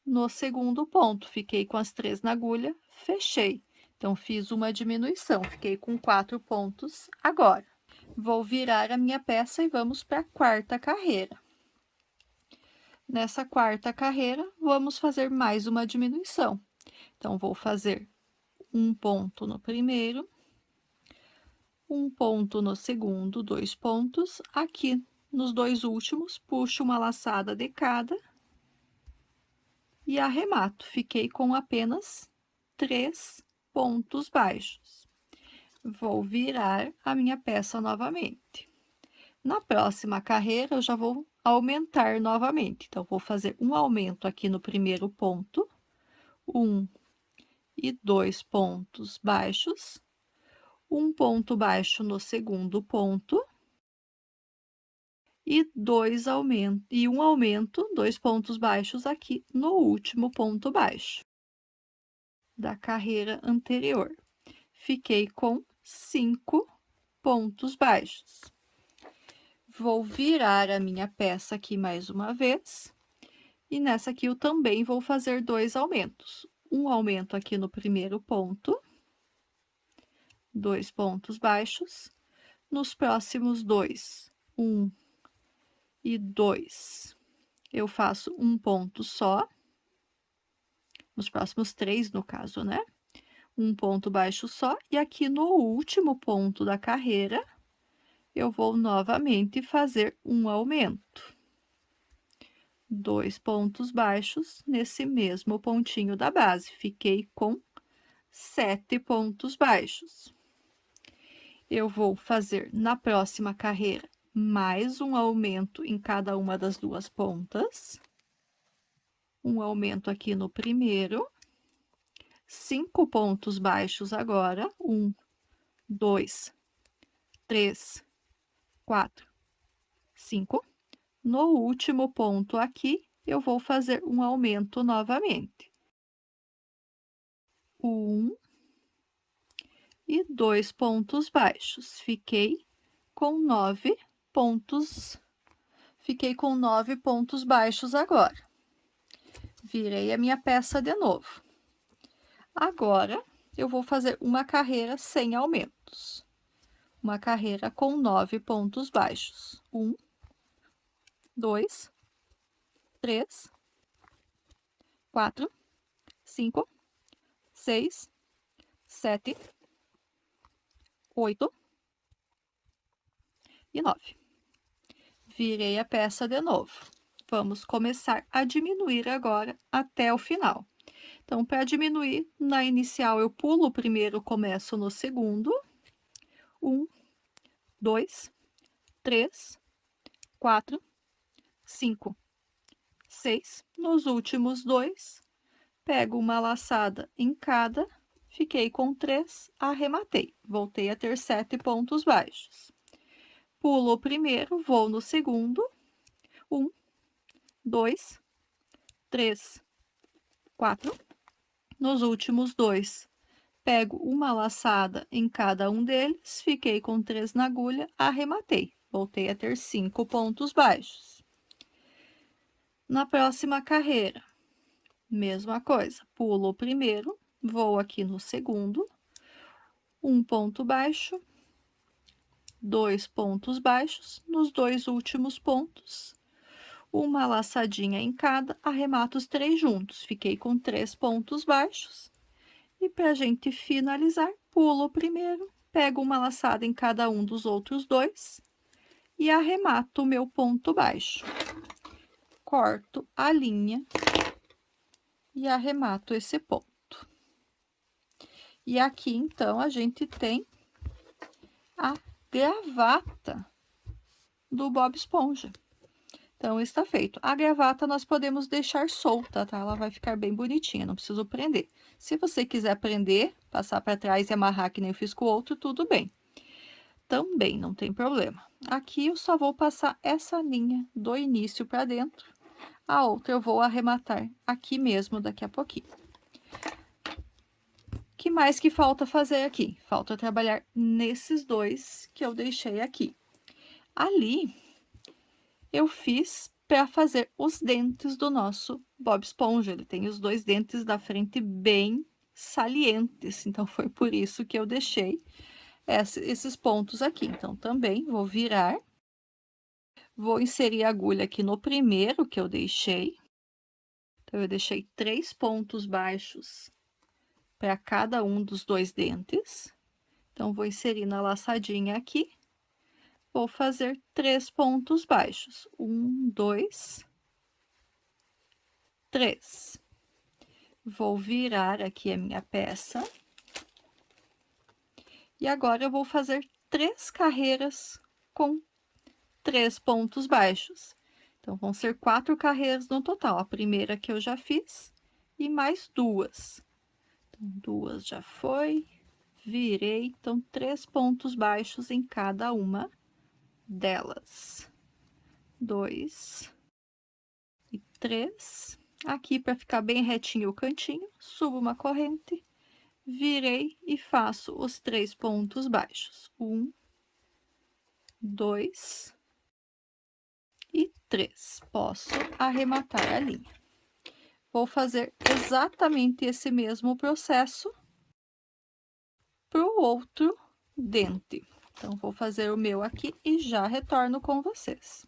no segundo ponto. Fiquei com as 3 na agulha, fechei. Então, fiz uma diminuição, fiquei com 4 pontos agora. Vou virar a minha peça e vamos para a quarta carreira. Nessa quarta carreira, vamos fazer mais uma diminuição. Então, vou fazer um ponto no primeiro, um ponto no segundo, 2 pontos. Aqui, nos 2 últimos, puxo uma laçada de cada e arremato. Fiquei com apenas 3 pontos baixos. Vou virar a minha peça novamente. Na próxima carreira, eu já vou aumentar novamente. Então, vou fazer um aumento aqui no primeiro ponto, 1 e 2 pontos baixos, um ponto baixo no segundo ponto, e um aumento, 2 pontos baixos aqui no último ponto baixo da carreira anterior. Fiquei com 5 pontos baixos. Vou virar a minha peça aqui mais uma vez, e nessa aqui eu também vou fazer 2 aumentos. Um aumento aqui no primeiro ponto, 2 pontos baixos. Nos próximos 2, 1 e 2, eu faço um ponto só. Nos próximos 3, no caso, né? Um ponto baixo só, e aqui no último ponto da carreira, eu vou novamente fazer um aumento. 2 pontos baixos nesse mesmo pontinho da base. Fiquei com 7 pontos baixos. Eu vou fazer na próxima carreira mais um aumento em cada uma das 2 pontas. Um aumento aqui no primeiro. 5 pontos baixos agora. 1, 2, 3, 4, 5. No último ponto aqui, eu vou fazer um aumento novamente. 1 e 2 pontos baixos. Fiquei com 9 pontos. Fiquei com 9 pontos baixos agora. Virei a minha peça de novo. Agora, eu vou fazer uma carreira sem aumentos. Uma carreira com 9 pontos baixos. 1, 2, 3, 4, 5, 6, 7, 8 e 9. Virei a peça de novo. Vamos começar a diminuir agora até o final. Então, para diminuir, na inicial eu pulo o primeiro, começo no segundo. 1, 2, 3, 4, 5, 6. Nos últimos 2, pego uma laçada em cada, fiquei com 3, arrematei. Voltei a ter 7 pontos baixos. Pulo o primeiro, vou no segundo. 1, 2, 3, 4. Nos últimos 2, pego uma laçada em cada um deles, fiquei com 3 na agulha, arrematei. Voltei a ter 5 pontos baixos. Na próxima carreira, mesma coisa. Pulo o primeiro, vou aqui no segundo, um ponto baixo, 2 pontos baixos. Nos 2 últimos pontos, uma laçadinha em cada, arremato os 3 juntos. Fiquei com 3 pontos baixos. E para a gente finalizar, pulo o primeiro, pego uma laçada em cada um dos outros dois e arremato o meu ponto baixo. Corto a linha e arremato esse ponto. E aqui, então, a gente tem a gravata do Bob Esponja. Então, está feito. A gravata nós podemos deixar solta, tá? Ela vai ficar bem bonitinha, não preciso prender. Se você quiser prender, passar para trás e amarrar que nem eu fiz com o outro, tudo bem. Também não tem problema. Aqui eu só vou passar essa linha do início para dentro. A outra eu vou arrematar aqui mesmo daqui a pouquinho. O que mais que falta fazer aqui? Falta trabalhar nesses dois que eu deixei aqui. Ali eu fiz para fazer os dentes do nosso Bob Esponja. Ele tem os dois dentes da frente bem salientes, então foi por isso que eu deixei esses pontos aqui. Então, também vou virar, vou inserir a agulha aqui no primeiro que eu deixei. Então, eu deixei 3 pontos baixos para cada um dos dois dentes. Então, vou inserir na laçadinha aqui. Vou fazer 3 pontos baixos. 1, 2, 3. Vou virar aqui a minha peça. E agora eu vou fazer 3 carreiras com 3 pontos baixos. Então, vão ser 4 carreiras no total. A primeira que eu já fiz e mais 2. Então, 2 já foi, virei. Então, 3 pontos baixos em cada uma delas. 2 e 3. Aqui, para ficar bem retinho o cantinho, subo uma corrente, virei e faço os 3 pontos baixos. 1, 2 e 3. Posso arrematar a linha. Vou fazer exatamente esse mesmo processo para o outro dente. Então, vou fazer o meu aqui e já retorno com vocês.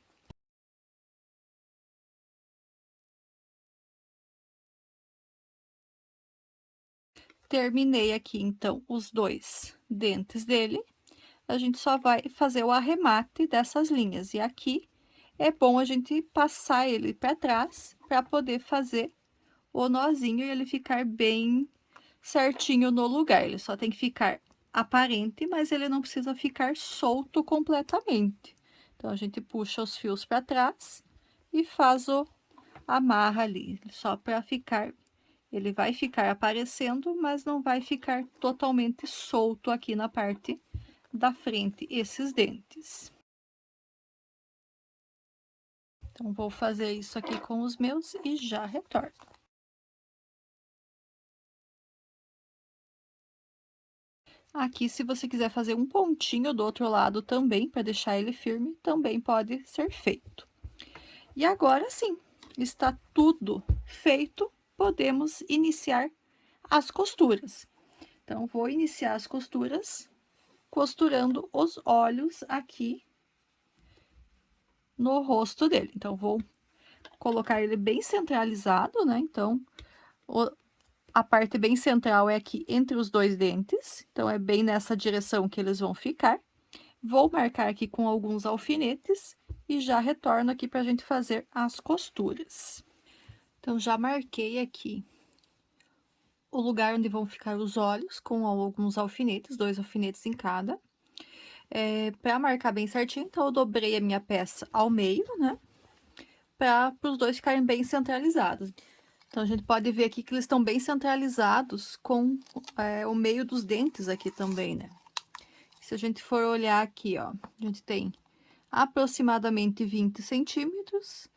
Terminei aqui, então, os dois dentes dele. A gente só vai fazer o arremate dessas linhas. E aqui é bom a gente passar ele para trás para poder fazer o nozinho e ele ficar bem certinho no lugar. Ele só tem que ficar aparente, mas ele não precisa ficar solto completamente. Então, a gente puxa os fios para trás e faz o amarra ali, só para ficar. Ele vai ficar aparecendo, mas não vai ficar totalmente solto aqui na parte da frente, esses dentes. Então, vou fazer isso aqui com os meus e já retorno. Aqui, se você quiser fazer um pontinho do outro lado também, para deixar ele firme, também pode ser feito. E agora sim, está tudo feito, podemos iniciar as costuras. Então, vou iniciar as costuras costurando os olhos aqui no rosto dele. Então, vou colocar ele bem centralizado, né? Então, a parte bem central é aqui entre os dois dentes, então é bem nessa direção que eles vão ficar. Vou marcar aqui com alguns alfinetes e já retorno aqui para a gente fazer as costuras. Então, já marquei aqui o lugar onde vão ficar os olhos com alguns alfinetes, 2 alfinetes em cada. Para marcar bem certinho, então, eu dobrei a minha peça ao meio, né? Para os dois ficarem bem centralizados. Então, a gente pode ver aqui que eles estão bem centralizados com o meio dos dentes aqui também, né? Se a gente for olhar aqui, ó, a gente tem aproximadamente 20 centímetros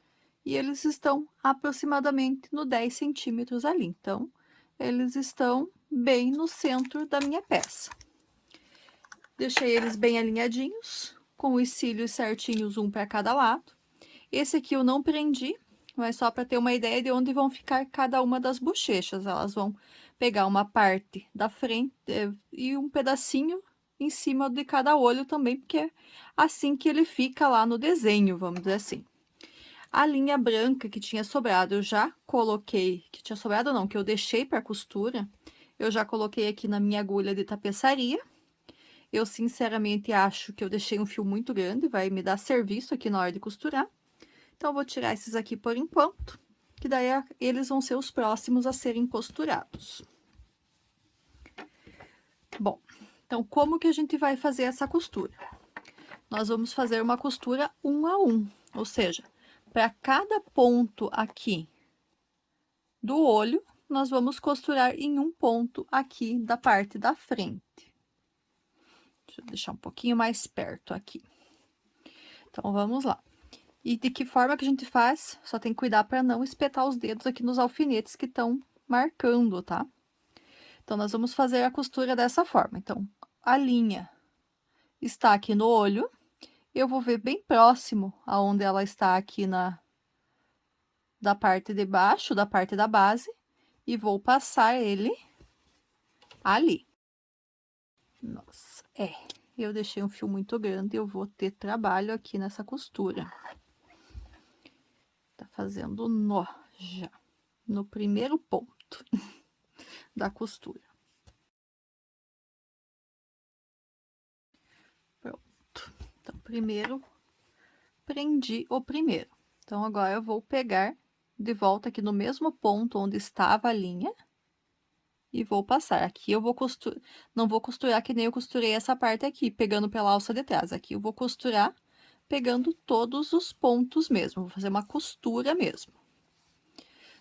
e eles estão aproximadamente no 10 centímetros ali. Então, eles estão bem no centro da minha peça. Deixei eles bem alinhadinhos, com os cílios certinhos, um para cada lado. Esse aqui eu não prendi, mas só para ter uma ideia de onde vão ficar cada uma das bochechas. Elas vão pegar uma parte da frente e um pedacinho em cima de cada olho também, porque é assim que ele fica lá no desenho, vamos dizer assim. A linha branca que tinha sobrado, eu já coloquei, que tinha sobrado não, que eu deixei para costura, Eu já coloquei aqui na minha agulha de tapeçaria. Eu sinceramente acho que eu deixei um fio muito grande, vai me dar serviço aqui na hora de costurar. Então, eu vou tirar esses aqui por enquanto, que daí eles vão ser os próximos a serem costurados. Bom, então, como que a gente vai fazer essa costura? Nós vamos fazer uma costura 1 a 1, ou seja, para cada ponto aqui do olho, nós vamos costurar em um ponto aqui da parte da frente. Deixa eu deixar um pouquinho mais perto aqui. Então, vamos lá. E de que forma que a gente faz? Só tem que cuidar para não espetar os dedos aqui nos alfinetes que estão marcando, tá? Então, nós vamos fazer a costura dessa forma. Então, a linha está aqui no olho, eu vou ver bem próximo aonde ela está aqui da parte de baixo, da parte da base, e vou passar ele ali. Nossa, eu deixei um fio muito grande, eu vou ter trabalho aqui nessa costura. Tá fazendo nó já, no primeiro ponto da costura. Pronto. Então, primeiro, prendi o primeiro. Então, agora eu vou pegar de volta aqui no mesmo ponto onde estava a linha e vou passar. Aqui eu vou costurar, não vou costurar que nem eu costurei essa parte aqui, pegando pela alça de trás. Aqui eu vou costurar pegando todos os pontos mesmo, vou fazer uma costura mesmo.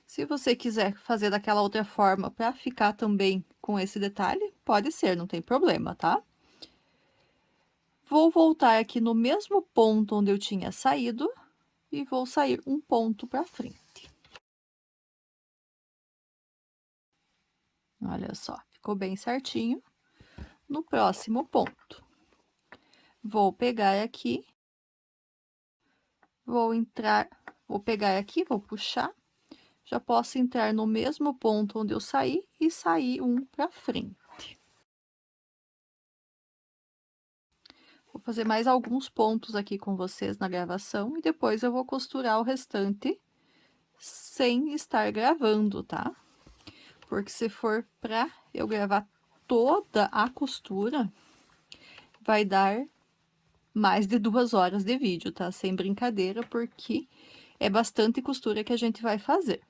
Se você quiser fazer daquela outra forma para ficar também com esse detalhe, pode ser, não tem problema, tá? Vou voltar aqui no mesmo ponto onde eu tinha saído e vou sair um ponto para frente. Olha só, ficou bem certinho. No próximo ponto, vou pegar aqui, vou pegar aqui, vou puxar, já posso entrar no mesmo ponto onde eu saí e sair um para frente. Vou fazer mais alguns pontos aqui com vocês na gravação e depois eu vou costurar o restante sem estar gravando, tá? Porque se for para eu gravar toda a costura, vai dar mais de 2 horas de vídeo, tá? Sem brincadeira, porque é bastante costura que a gente vai fazer.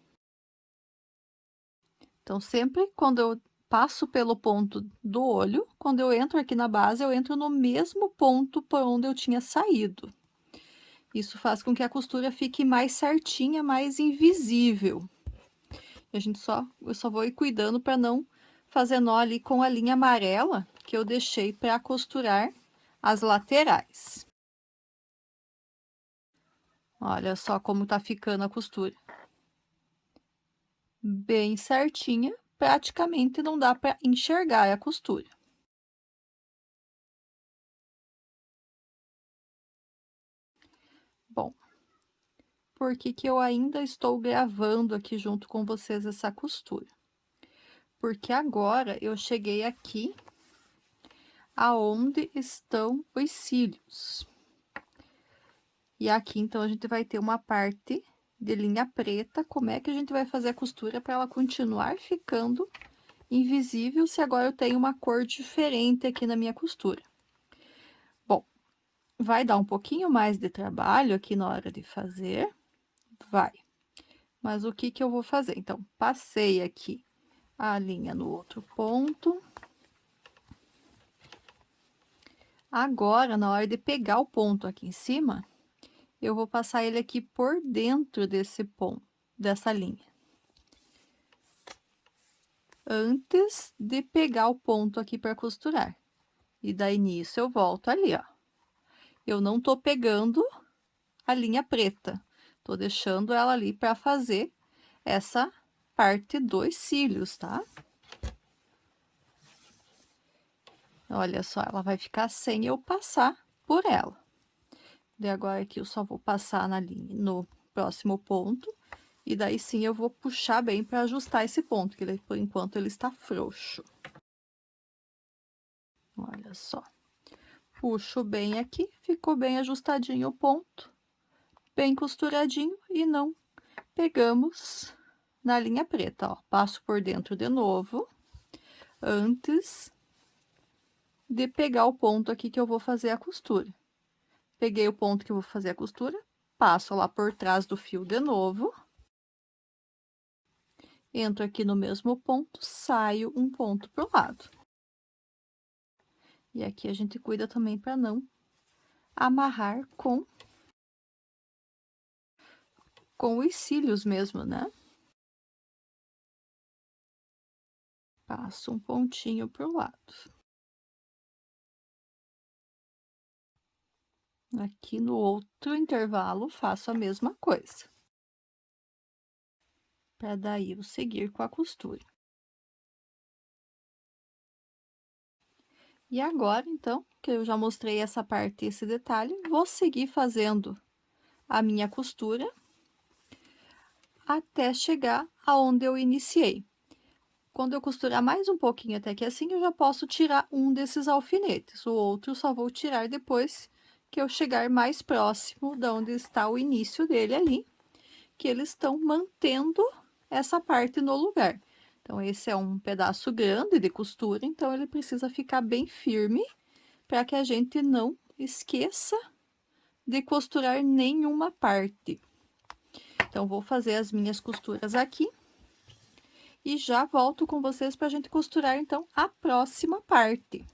Então, sempre quando eu passo pelo ponto do olho, quando eu entro aqui na base, eu entro no mesmo ponto por onde eu tinha saído. Isso faz com que a costura fique mais certinha, mais invisível. Eu só vou ir cuidando para não fazer nó ali com a linha amarela que eu deixei para costurar as laterais. Olha só como tá ficando a costura. Bem certinha, praticamente não dá para enxergar a costura. Bom, por que que eu ainda estou gravando aqui junto com vocês essa costura? Porque agora eu cheguei aqui aonde estão os cílios. E aqui, então, a gente vai ter uma parte de linha preta. Como é que a gente vai fazer a costura para ela continuar ficando invisível se agora eu tenho uma cor diferente aqui na minha costura? Bom, vai dar um pouquinho mais de trabalho aqui na hora de fazer, vai. Mas o que que eu vou fazer? Então, passei aqui a linha no outro ponto. Agora, na hora de pegar o ponto aqui em cima, eu vou passar ele aqui por dentro desse ponto, dessa linha. Antes de pegar o ponto aqui para costurar. E daí, nisso, eu volto ali, ó. Eu não tô pegando a linha preta, tô deixando ela ali para fazer essa parte dos cílios, tá? Olha só, ela vai ficar sem eu passar por ela. E agora aqui eu só vou passar na linha, no próximo ponto, e daí sim eu vou puxar bem para ajustar esse ponto, que ele, por enquanto ele está frouxo. Olha só. Puxo bem aqui, ficou bem ajustadinho o ponto, bem costuradinho e não pegamos na linha preta, ó. Passo por dentro de novo, antes de pegar o ponto aqui que eu vou fazer a costura. Peguei o ponto que eu vou fazer a costura, passo lá por trás do fio de novo. Entro aqui no mesmo ponto, saio um ponto pro lado. E aqui a gente cuida também para não amarrar com os cílios mesmo, né? Passo um pontinho pro lado. Aqui no outro intervalo, faço a mesma coisa. Para daí eu seguir com a costura. E agora, então, que eu já mostrei essa parte, esse detalhe, vou seguir fazendo a minha costura até chegar aonde eu iniciei. Quando eu costurar mais um pouquinho até que assim, eu já posso tirar um desses alfinetes. O outro eu só vou tirar depois que eu chegar mais próximo de onde está o início dele ali, que eles estão mantendo essa parte no lugar. Então, esse é um pedaço grande de costura, então ele precisa ficar bem firme para que a gente não esqueça de costurar nenhuma parte. Então, vou fazer as minhas costuras aqui e já volto com vocês para a gente costurar, então, a próxima parte.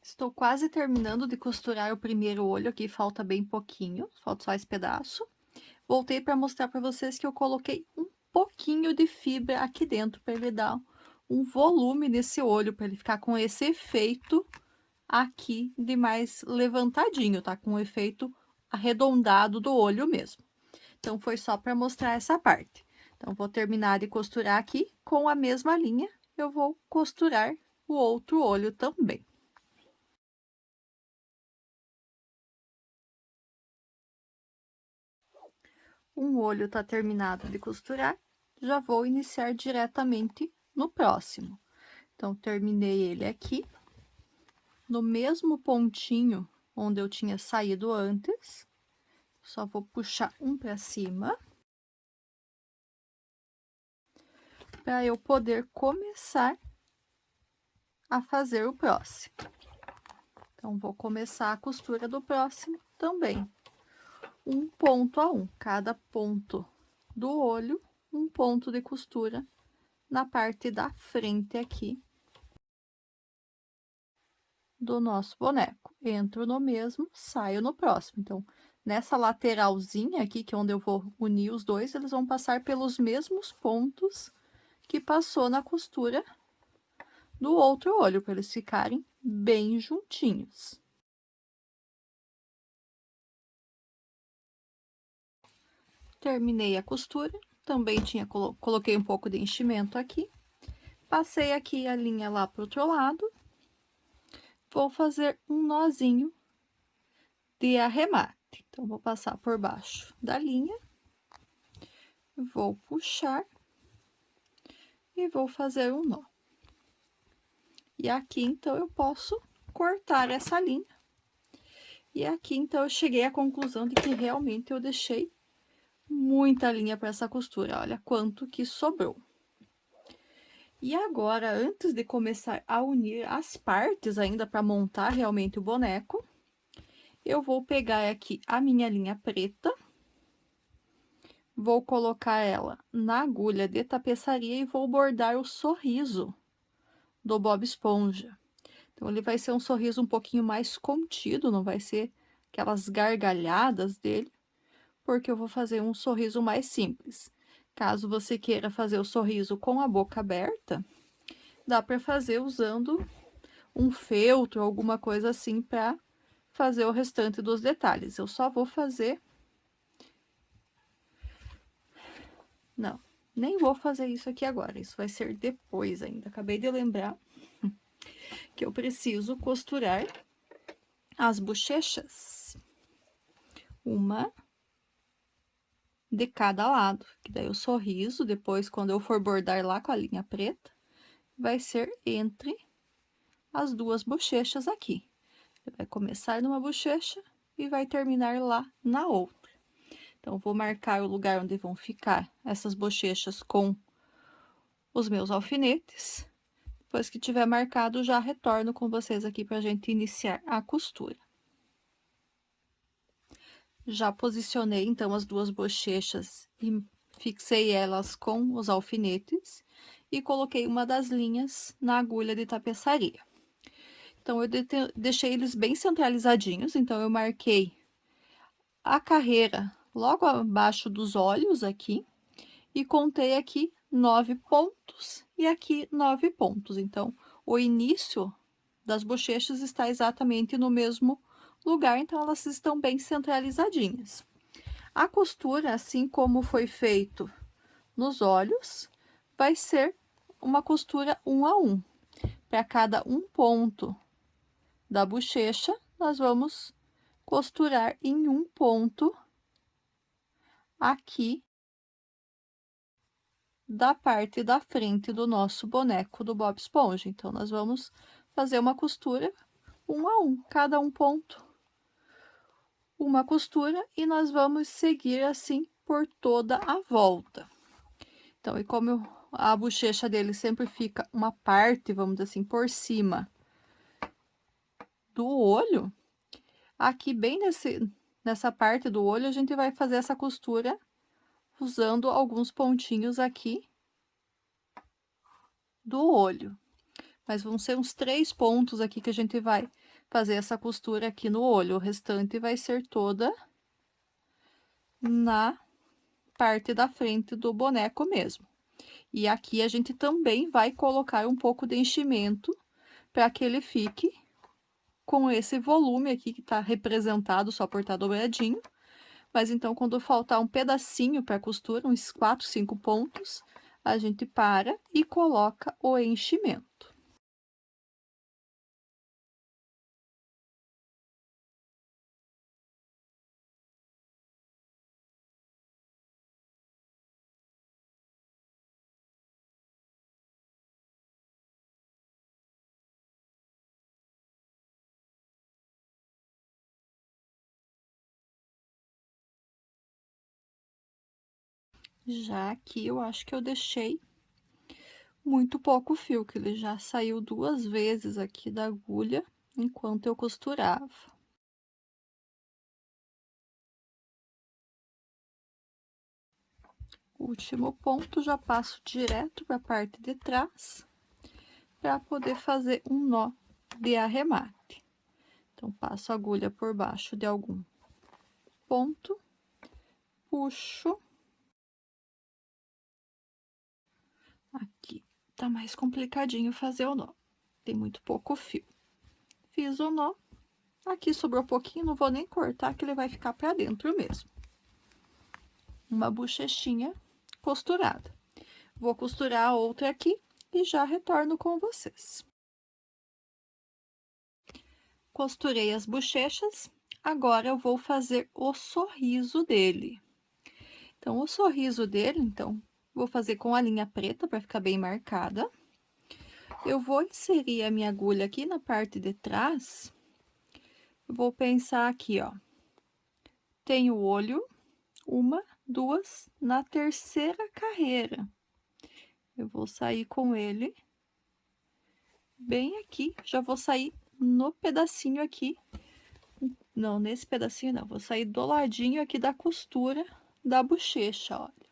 Estou quase terminando de costurar o primeiro olho aqui, falta bem pouquinho, falta só esse pedaço. Voltei para mostrar para vocês que eu coloquei um pouquinho de fibra aqui dentro, para ele dar um volume nesse olho, para ele ficar com esse efeito aqui de mais levantadinho, tá? Com o efeito arredondado do olho mesmo. Então, foi só para mostrar essa parte. Então, vou terminar de costurar aqui com a mesma linha, eu vou costurar o outro olho também. Um olho tá terminado de costurar, já vou iniciar diretamente no próximo. Então, terminei ele aqui, no mesmo pontinho onde eu tinha saído antes, só vou puxar um para cima, para eu poder começar a fazer o próximo. Então, vou começar a costura do próximo também, um ponto a um, cada ponto do olho, um ponto de costura na parte da frente aqui do nosso boneco. Entro no mesmo, saio no próximo. Então, nessa lateralzinha aqui, que é onde eu vou unir os dois, eles vão passar pelos mesmos pontos que passou na costura do outro olho, para eles ficarem bem juntinhos. Terminei a costura, também coloquei um pouco de enchimento aqui, passei aqui a linha lá pro outro lado, vou fazer um nozinho de arremate. Então, vou passar por baixo da linha, vou puxar e vou fazer um nó. E aqui, então, eu posso cortar essa linha. E aqui, então, eu cheguei à conclusão de que realmente eu deixei muita linha para essa costura. Olha quanto que sobrou. E agora, antes de começar a unir as partes ainda para montar realmente o boneco, eu vou pegar aqui a minha linha preta, vou colocar ela na agulha de tapeçaria e vou bordar o sorriso do Bob Esponja. Então, ele vai ser um sorriso um pouquinho mais contido, não vai ser aquelas gargalhadas dele, porque eu vou fazer um sorriso mais simples. Caso você queira fazer o sorriso com a boca aberta, dá para fazer usando um feltro, alguma coisa assim, para fazer o restante dos detalhes. Eu só vou fazer... Não, nem vou fazer isso aqui agora, isso vai ser depois ainda. Acabei de lembrar que eu preciso costurar as bochechas. Uma de cada lado, que daí o sorriso, depois, quando eu for bordar lá com a linha preta, vai ser entre as duas bochechas aqui. Vai começar numa bochecha e vai terminar lá na outra. Então, vou marcar o lugar onde vão ficar essas bochechas com os meus alfinetes. Depois que tiver marcado, já retorno com vocês aqui para a gente iniciar a costura. Já posicionei, então, as duas bochechas e fixei elas com os alfinetes e coloquei uma das linhas na agulha de tapeçaria. Então, eu deixei eles bem centralizadinhos, então eu marquei a carreira logo abaixo dos olhos aqui e contei aqui 9 pontos e aqui 9 pontos. Então, o início das bochechas está exatamente no mesmo lugar, então elas estão bem centralizadinhas. A costura, assim como foi feito nos olhos, vai ser uma costura 1 a 1. Para cada um ponto da bochecha, nós vamos costurar em um ponto aqui da parte da frente do nosso boneco do Bob Esponja. Então, nós vamos fazer uma costura 1 a 1, cada um ponto, uma costura, e nós vamos seguir assim por toda a volta. Então, e como a bochecha dele sempre fica uma parte, vamos dizer assim, por cima do olho, aqui bem nessa parte do olho, a gente vai fazer essa costura usando alguns pontinhos aqui do olho. Mas vão ser uns 3 pontos aqui que a gente vai fazer essa costura aqui no olho. O restante vai ser toda na parte da frente do boneco mesmo. E aqui a gente também vai colocar um pouco de enchimento para que ele fique com esse volume aqui que tá representado só por estar dobradinho. Mas então, quando faltar um pedacinho para costura, uns 4, 5 pontos, a gente para e coloca o enchimento. Já aqui eu acho que eu deixei muito pouco fio, que ele já saiu 2 vezes aqui da agulha enquanto eu costurava. Último ponto, já passo direto para a parte de trás, para poder fazer um nó de arremate. Então, passo a agulha por baixo de algum ponto, puxo. Aqui tá mais complicadinho fazer o nó, tem muito pouco fio. Fiz o nó, aqui sobrou pouquinho, não vou nem cortar, que ele vai ficar para dentro mesmo. Uma bochechinha costurada. Vou costurar a outra aqui e já retorno com vocês. Costurei as bochechas, agora eu vou fazer o sorriso dele. Então, o sorriso dele, então, vou fazer com a linha preta para ficar bem marcada. Eu vou inserir a minha agulha aqui na parte de trás. Vou pensar aqui, ó. Tem o olho, 1, 2, na terceira carreira. Eu vou sair com ele bem aqui, já vou sair no pedacinho aqui. Não, nesse pedacinho não, vou sair do ladinho aqui da costura da bochecha, olha.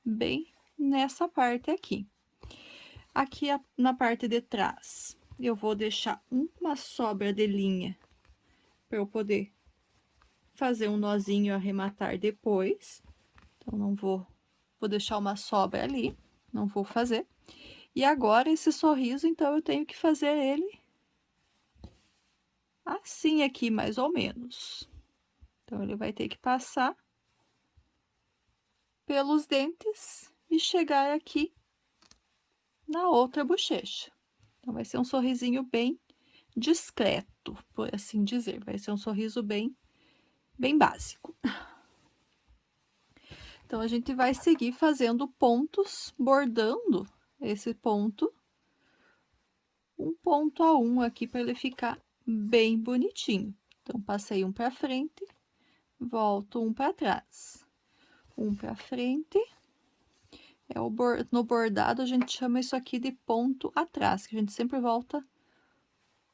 Bem nessa parte aqui. Aqui na parte de trás, eu vou deixar uma sobra de linha para eu poder fazer um nozinho e arrematar depois. Então, não vou deixar uma sobra ali, não vou fazer. E agora, esse sorriso, então, eu tenho que fazer ele assim aqui, mais ou menos. Então, ele vai ter que passar pelos dentes e chegar aqui na outra bochecha. Então, vai ser um sorrisinho bem discreto, por assim dizer. Vai ser um sorriso bem básico. Então, a gente vai seguir fazendo pontos, bordando esse ponto, um ponto a um aqui, para ele ficar bem bonitinho. Então, passei um para frente, volto um para trás, um para frente. No bordado a gente chama isso aqui de ponto atrás, que a gente sempre volta,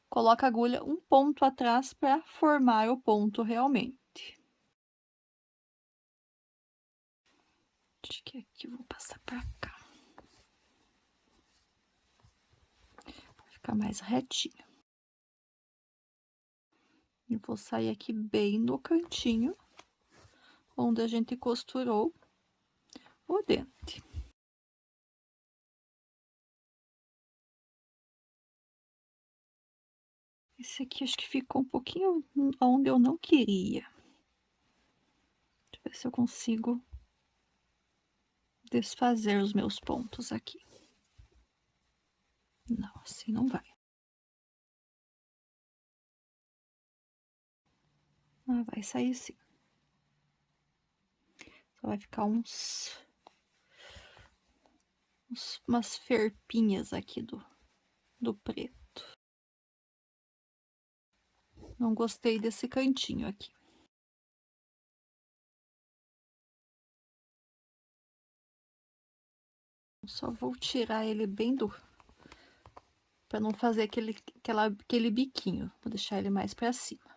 coloca a agulha um ponto atrás para formar o ponto realmente. Acho que aqui eu vou passar para cá, pra ficar mais retinho. E vou sair aqui bem no cantinho, onde a gente costurou o dente. Esse aqui acho que ficou um pouquinho onde eu não queria. Deixa eu ver se eu consigo desfazer os meus pontos aqui. Não, assim não vai. Ah, vai sair sim. Só vai ficar umas ferpinhas aqui do preto. Não gostei desse cantinho aqui. Só vou tirar ele bem para não fazer aquele biquinho. Vou deixar ele mais para cima.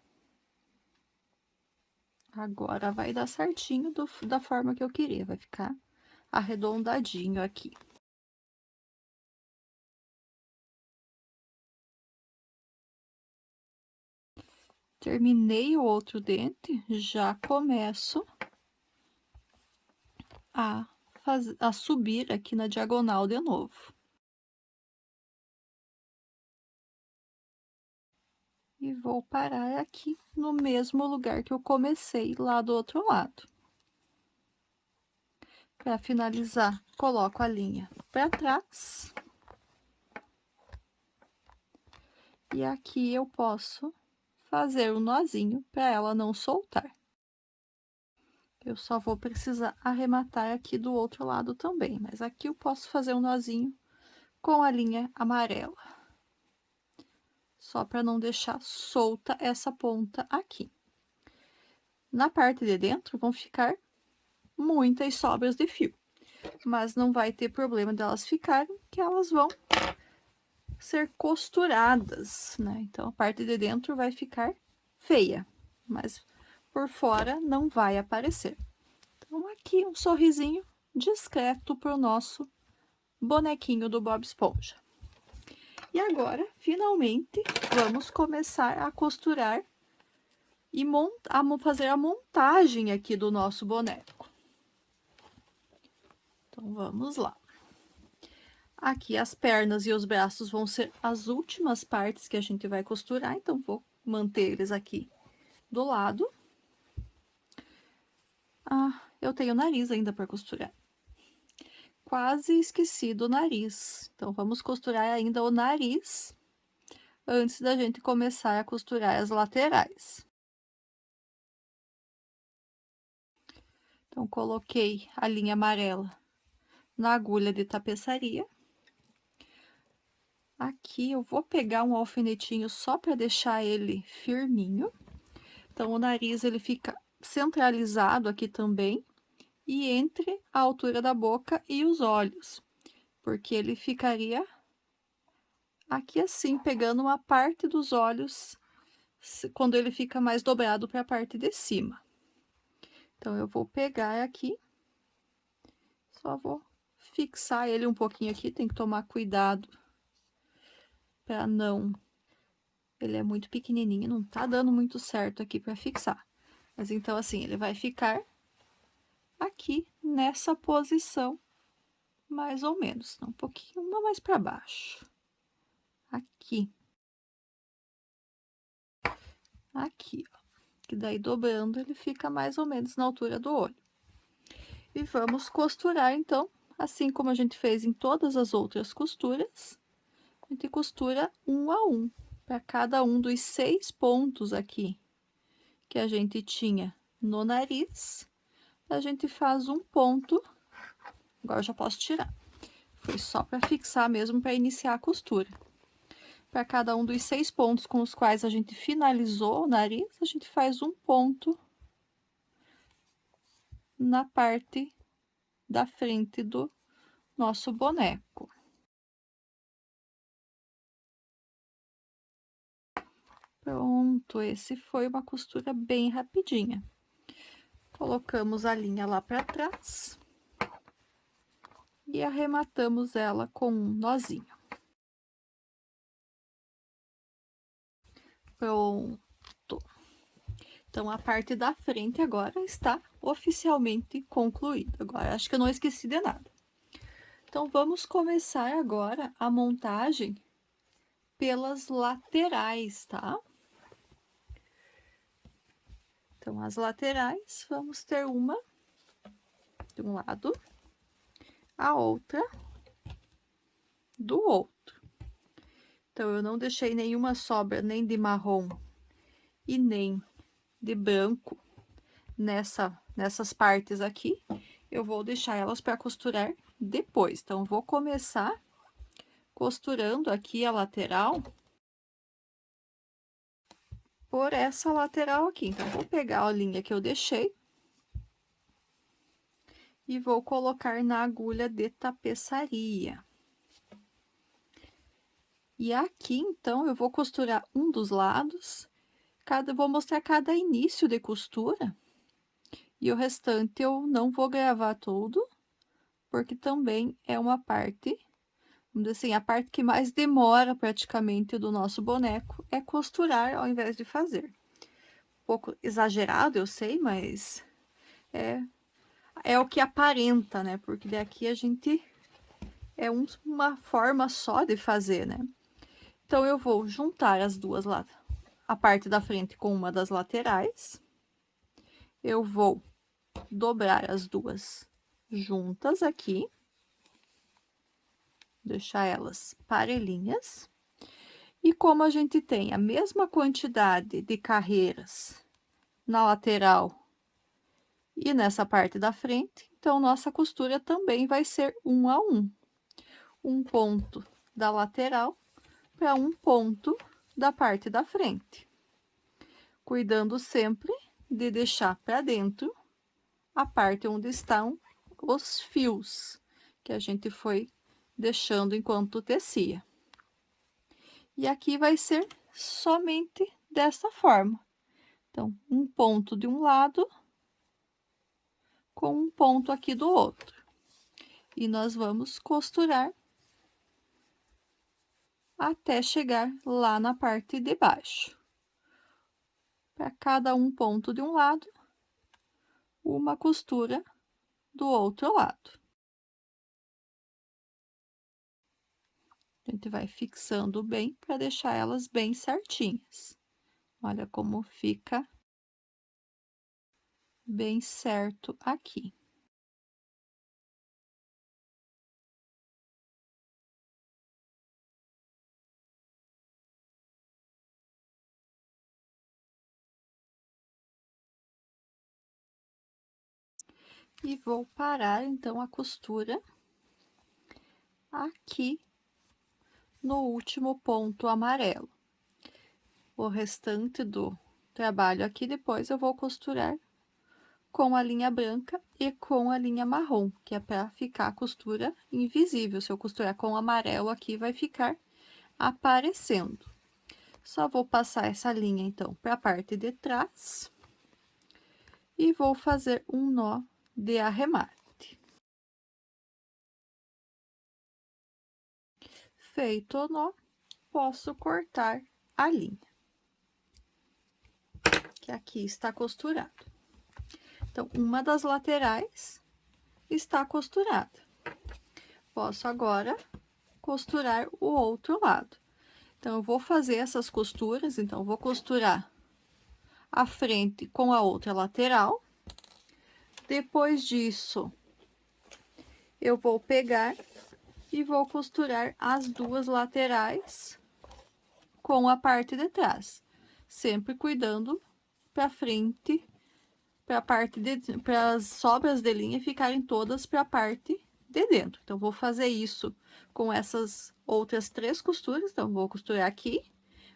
Agora vai dar certinho da forma que eu queria. Vai ficar arredondadinho aqui. Terminei o outro dente, já começo a subir aqui na diagonal de novo. E vou parar aqui no mesmo lugar que eu comecei, lá do outro lado. Para finalizar, coloco a linha para trás. E aqui eu posso fazer um nozinho para ela não soltar. Eu só vou precisar arrematar aqui do outro lado também, mas aqui eu posso fazer um nozinho com a linha amarela. Só para não deixar solta essa ponta aqui. Na parte de dentro vão ficar muitas sobras de fio, mas não vai ter problema delas ficarem, que elas vão ser costuradas, né? Então, a parte de dentro vai ficar feia, mas por fora não vai aparecer. Então, aqui um sorrisinho discreto pro nosso bonequinho do Bob Esponja. E agora, finalmente, vamos começar a costurar e fazer a montagem aqui do nosso boneco. Então, vamos lá. Aqui as pernas e os braços vão ser as últimas partes que a gente vai costurar, então vou manter eles aqui do lado. Ah, eu tenho o nariz ainda para costurar. Quase esqueci do nariz. Então, vamos costurar ainda o nariz antes da gente começar a costurar as laterais. Então, coloquei a linha amarela na agulha de tapeçaria. Aqui eu vou pegar um alfinetinho só para deixar ele firminho. Então, o nariz ele fica centralizado aqui também e entre a altura da boca e os olhos, porque ele ficaria aqui assim, pegando uma parte dos olhos quando ele fica mais dobrado para a parte de cima. Então, eu vou pegar aqui, só vou fixar ele um pouquinho aqui, tem que tomar cuidado para não... Ele é muito pequenininho, não tá dando muito certo aqui para fixar. Mas então, assim, ele vai ficar aqui nessa posição, mais ou menos, um pouquinho mais para baixo. Aqui. Aqui, ó. Que daí dobrando ele fica mais ou menos na altura do olho. E vamos costurar então, assim como a gente fez em todas as outras costuras, a gente costura um a um, para cada um dos 6 pontos aqui que a gente tinha no nariz, a gente faz um ponto. Agora eu já posso tirar. Foi só para fixar mesmo, para iniciar a costura. Para cada um dos 6 pontos com os quais a gente finalizou o nariz, a gente faz um ponto na parte da frente do nosso boneco. Pronto, esse foi uma costura bem rapidinha. Colocamos a linha lá para trás e arrematamos ela com um nozinho. Pronto. Então, a parte da frente agora está oficialmente concluída. Agora, acho que eu não esqueci de nada. Então, vamos começar agora a montagem pelas laterais, tá? Então, as laterais, vamos ter uma de um lado, a outra do outro. Então, eu não deixei nenhuma sobra, nem de marrom e nem de branco nessas partes aqui. Eu vou deixar elas para costurar depois. Então, vou começar costurando aqui a lateral por essa lateral aqui. Então, vou pegar a linha que eu deixei e vou colocar na agulha de tapeçaria. E aqui, então, eu vou costurar um dos lados, vou mostrar cada início de costura, e o restante eu não vou gravar tudo, porque também é uma parte, vamos dizer assim, a parte que mais demora praticamente do nosso boneco é costurar ao invés de fazer. Um pouco exagerado, eu sei, mas é o que aparenta, né? Porque daqui a gente é uma forma só de fazer, né? Então, eu vou juntar as duas lá, a parte da frente com uma das laterais. Eu vou dobrar as duas juntas aqui, deixar elas parelhinhas. E como a gente tem a mesma quantidade de carreiras na lateral e nessa parte da frente, então nossa costura também vai ser 1 a 1. Um ponto da lateral para um ponto da parte da frente, cuidando sempre de deixar para dentro a parte onde estão os fios que a gente foi deixando enquanto tecia. E aqui vai ser somente dessa forma. Então, um ponto de um lado com um ponto aqui do outro. E nós vamos costurar até chegar lá na parte de baixo. Para cada um ponto de um lado, uma costura do outro lado. A gente vai fixando bem para deixar elas bem certinhas. Olha como fica bem certo aqui. E vou parar, então, a costura aqui no último ponto amarelo. O restante do trabalho aqui, depois eu vou costurar com a linha branca e com a linha marrom, que é para ficar a costura invisível. Se eu costurar com amarelo aqui, vai ficar aparecendo. Só vou passar essa linha, então, para a parte de trás e vou fazer um nó de arremate. Feito o nó, posso cortar a linha, que aqui está costurado. Então, uma das laterais está costurada. Posso agora costurar o outro lado. Então, eu vou fazer essas costuras, então, vou costurar a frente com a outra lateral. Depois disso, eu vou pegar e vou costurar as duas laterais com a parte de trás, sempre cuidando para frente, para as sobras de linha ficarem todas para a parte de dentro. Então, vou fazer isso com essas outras 3 costuras. Então, vou costurar aqui,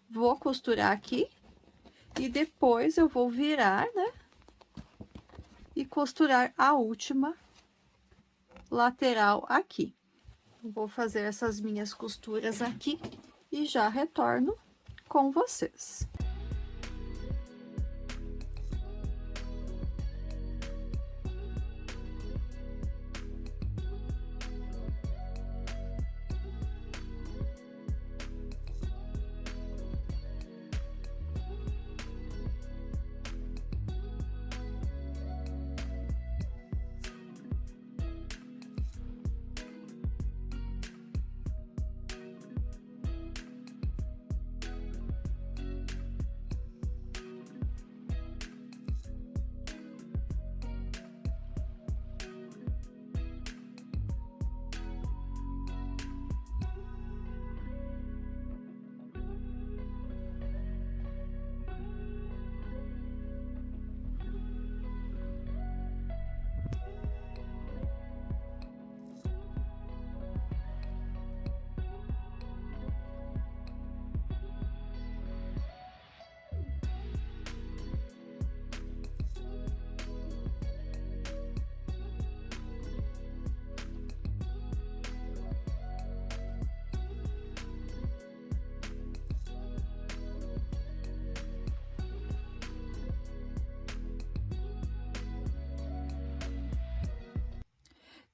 vou costurar aqui, e depois eu vou virar, né? e costurar a última lateral aqui. Vou fazer essas minhas costuras aqui e já retorno com vocês.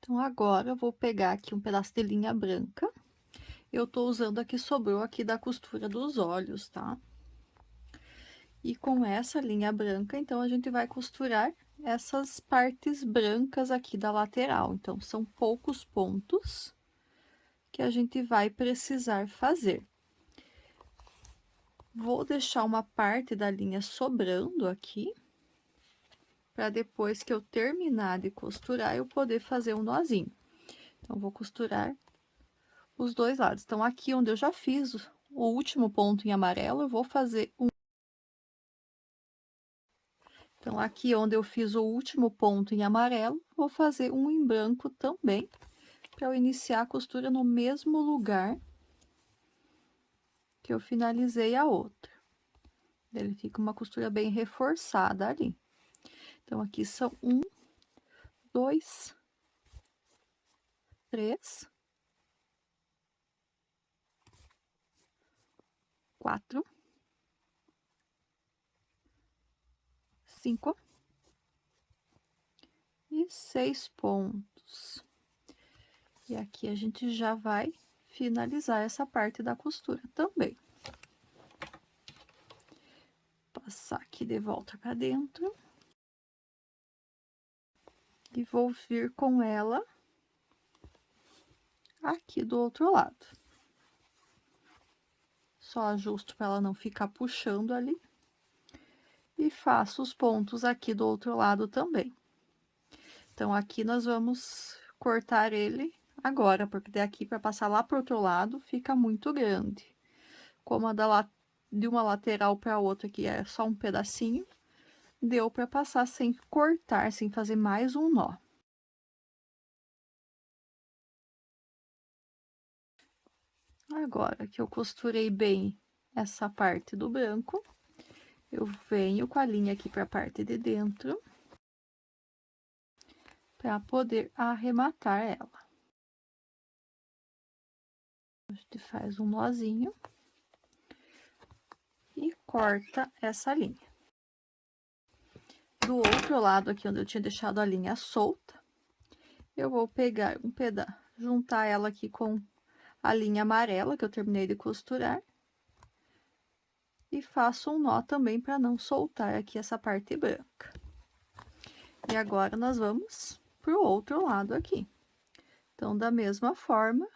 Então, agora eu vou pegar aqui um pedaço de linha branca. Eu tô usando aqui, sobrou aqui da costura dos olhos, tá? E com essa linha branca, então, a gente vai costurar essas partes brancas aqui da lateral. Então, são poucos pontos que a gente vai precisar fazer. Vou deixar uma parte da linha sobrando aqui, para depois que eu terminar de costurar, eu poder fazer um nozinho. Então, vou costurar os dois lados. Então, aqui onde eu já fiz o último ponto em amarelo, eu vou fazer um. Então, aqui onde eu fiz o último ponto em amarelo, vou fazer um em branco também, para eu iniciar a costura no mesmo lugar que eu finalizei a outra. Ele fica uma costura bem reforçada ali. Então, aqui são 1, 2, 3, 4, 5 e 6 pontos. E aqui a gente já vai finalizar essa parte da costura também. Passar aqui de volta para dentro. E vou vir com ela aqui do outro lado. Só ajusto para ela não ficar puxando ali. E faço os pontos aqui do outro lado também. Então, aqui nós vamos cortar ele agora, porque daqui para passar lá pro outro lado fica muito grande. Como a de uma lateral para outra aqui é só um pedacinho, deu para passar sem cortar, sem fazer mais um nó. Agora que eu costurei bem essa parte do branco, eu venho com a linha aqui para a parte de dentro, para poder arrematar ela. A gente faz um nozinho e corta essa linha. Do outro lado aqui, onde eu tinha deixado a linha solta, eu vou pegar um pedaço, juntar ela aqui com a linha amarela que eu terminei de costurar. E faço um nó também para não soltar aqui essa parte branca. E agora nós vamos pro outro lado aqui. Então, da mesma forma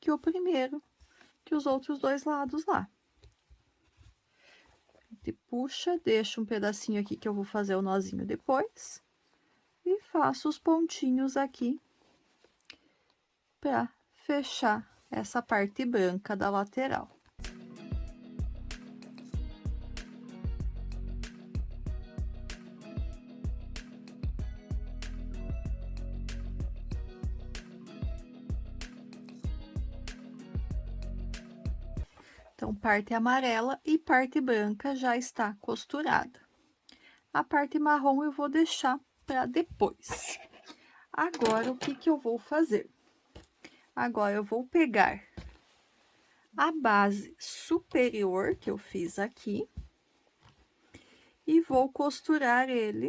que o primeiro, que os outros dois lados lá. A gente puxa, deixa um pedacinho aqui que eu vou fazer o nozinho depois. E faço os pontinhos aqui para fechar essa parte branca da lateral. Então, parte amarela e parte branca já está costurada. A parte marrom eu vou deixar para depois. Agora, o que que eu vou fazer? Agora, eu vou pegar a base superior que eu fiz aqui e vou costurar ele,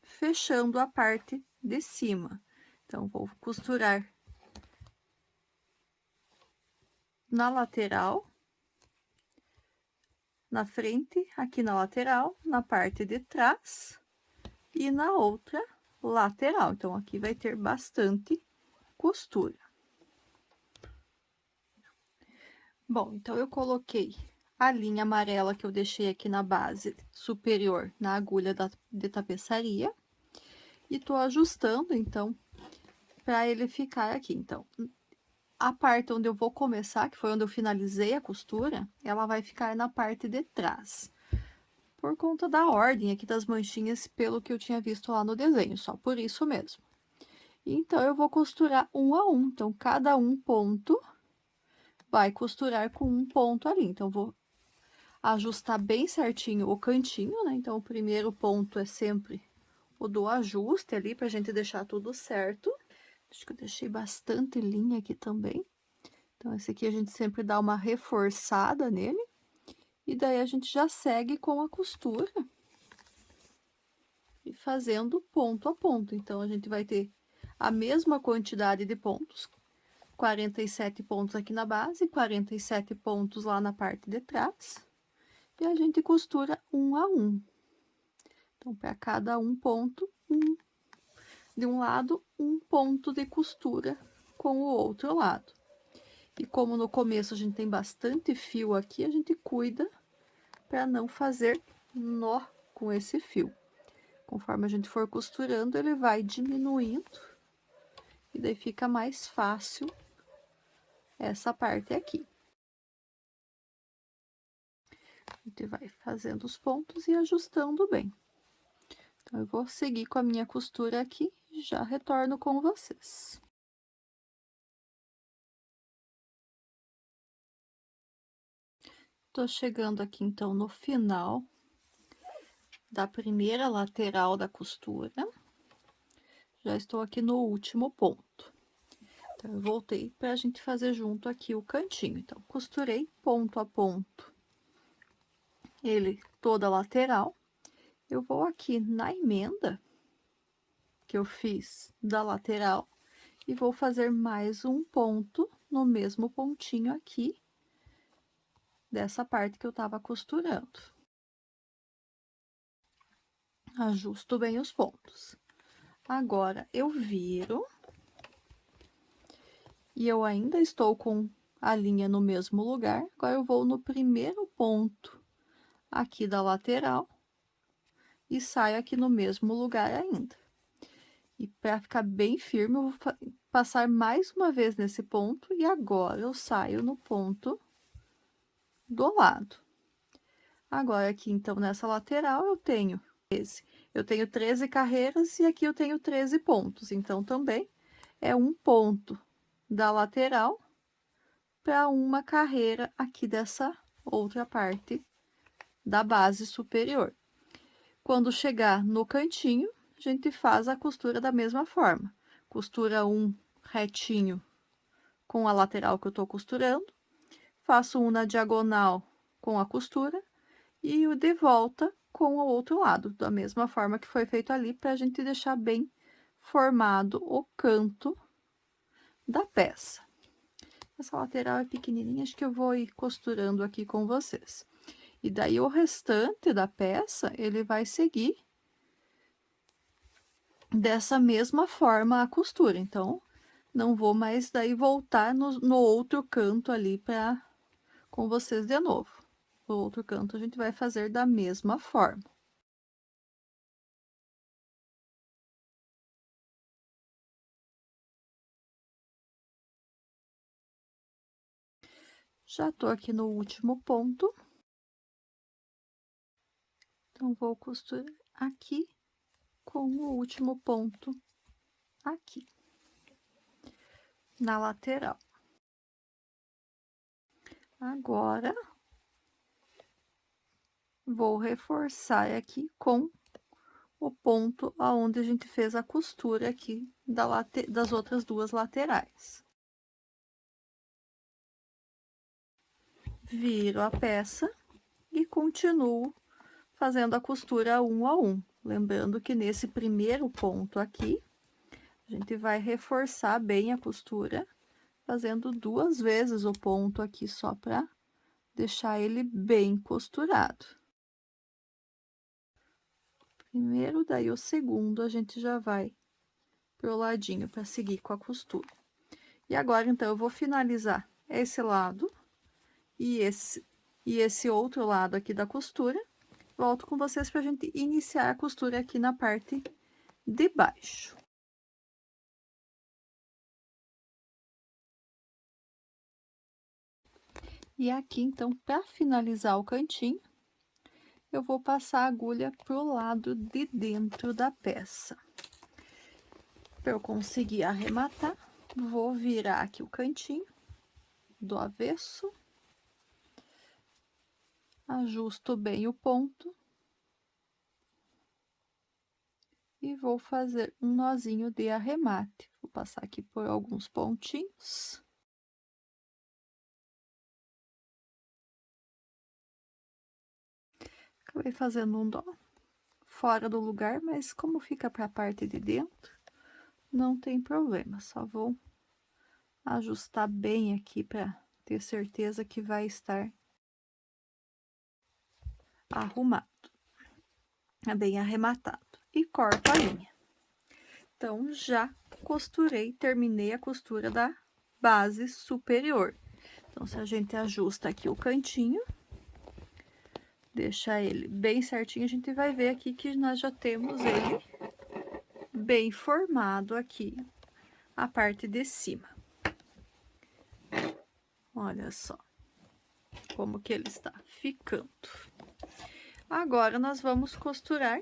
fechando a parte de cima. Então, vou costurar na lateral, na frente, aqui na lateral, na parte de trás e na outra lateral. Então, aqui vai ter bastante costura. Bom, então eu coloquei a linha amarela que eu deixei aqui na base superior na agulha de tapeçaria e tô ajustando, então, para ele ficar aqui. Então, a parte onde eu vou começar, que foi onde eu finalizei a costura, ela vai ficar na parte de trás. Por conta da ordem aqui das manchinhas, pelo que eu tinha visto lá no desenho, só por isso mesmo. Então, eu vou costurar um a um. Então, cada um ponto vai costurar com um ponto ali. Então, vou ajustar bem certinho o cantinho, né? Então, o primeiro ponto é sempre o do ajuste ali, pra gente deixar tudo certo. Acho que eu deixei bastante linha aqui também. Então, esse aqui a gente sempre dá uma reforçada nele. E daí, a gente já segue com a costura. E fazendo ponto a ponto. Então, a gente vai ter a mesma quantidade de pontos. 47 pontos aqui na base, 47 pontos lá na parte de trás. E a gente costura um a um. Então, para cada um ponto, de um lado, um ponto de costura com o outro lado. E como no começo a gente tem bastante fio aqui, a gente cuida para não fazer nó com esse fio. Conforme a gente for costurando, ele vai diminuindo e daí fica mais fácil essa parte aqui. A gente vai fazendo os pontos e ajustando bem. Então, eu vou seguir com a minha costura aqui e já retorno com vocês. Tô chegando aqui, então, no final da primeira lateral da costura. Já estou aqui no último ponto. Então, eu voltei pra gente fazer junto aqui o cantinho. Então, costurei ponto a ponto ele toda a lateral. Eu vou aqui na emenda que eu fiz da lateral e vou fazer mais um ponto no mesmo pontinho aqui dessa parte que eu tava costurando. Ajusto bem os pontos. Agora, eu viro e eu ainda estou com a linha no mesmo lugar. Agora, eu vou no primeiro ponto aqui da lateral e saio aqui no mesmo lugar ainda. E para ficar bem firme, eu vou passar mais uma vez nesse ponto e agora eu saio no ponto do lado. Agora, aqui, então, nessa lateral, eu tenho 13 carreiras e aqui eu tenho 13 pontos. Então, também é um ponto da lateral para uma carreira aqui dessa outra parte da base superior. Quando chegar no cantinho, a gente faz a costura da mesma forma. Costura um retinho com a lateral que eu tô costurando, faço um na diagonal com a costura e o de volta com o outro lado, da mesma forma que foi feito ali, para a gente deixar bem formado o canto da peça. Essa lateral é pequenininha, acho que eu vou ir costurando aqui com vocês. E daí, o restante da peça, ele vai seguir dessa mesma forma a costura. Então, não vou mais daí voltar no outro canto ali com vocês de novo. O outro canto a gente vai fazer da mesma forma. Já tô aqui no último ponto. Então, vou costurar aqui com o último ponto aqui, na lateral. Agora, vou reforçar aqui com o ponto aonde a gente fez a costura aqui das outras duas laterais. Viro a peça e continuo fazendo a costura um a um. Lembrando que nesse primeiro ponto aqui, a gente vai reforçar bem a costura, fazendo 2 vezes o ponto aqui só para deixar ele bem costurado. Primeiro, daí o segundo a gente já vai pro ladinho para seguir com a costura. E agora, então, eu vou finalizar esse lado e esse outro lado aqui da costura. Volto com vocês para a gente iniciar a costura aqui na parte de baixo. E aqui, então, para finalizar o cantinho, eu vou passar a agulha pro lado de dentro da peça. Para eu conseguir arrematar, vou virar aqui o cantinho do avesso, ajusto bem o ponto e vou fazer um nozinho de arremate. Vou passar aqui por alguns pontinhos. Acabei fazendo um nó fora do lugar, mas como fica para a parte de dentro, não tem problema. Só vou ajustar bem aqui para ter certeza que vai estar arrumado, bem arrematado. E corto a linha. Então, já costurei, terminei a costura da base superior. Então, se a gente ajusta aqui o cantinho, deixa ele bem certinho, a gente vai ver aqui que nós já temos ele bem formado aqui, a parte de cima. Olha só como que ele está ficando. Agora, nós vamos costurar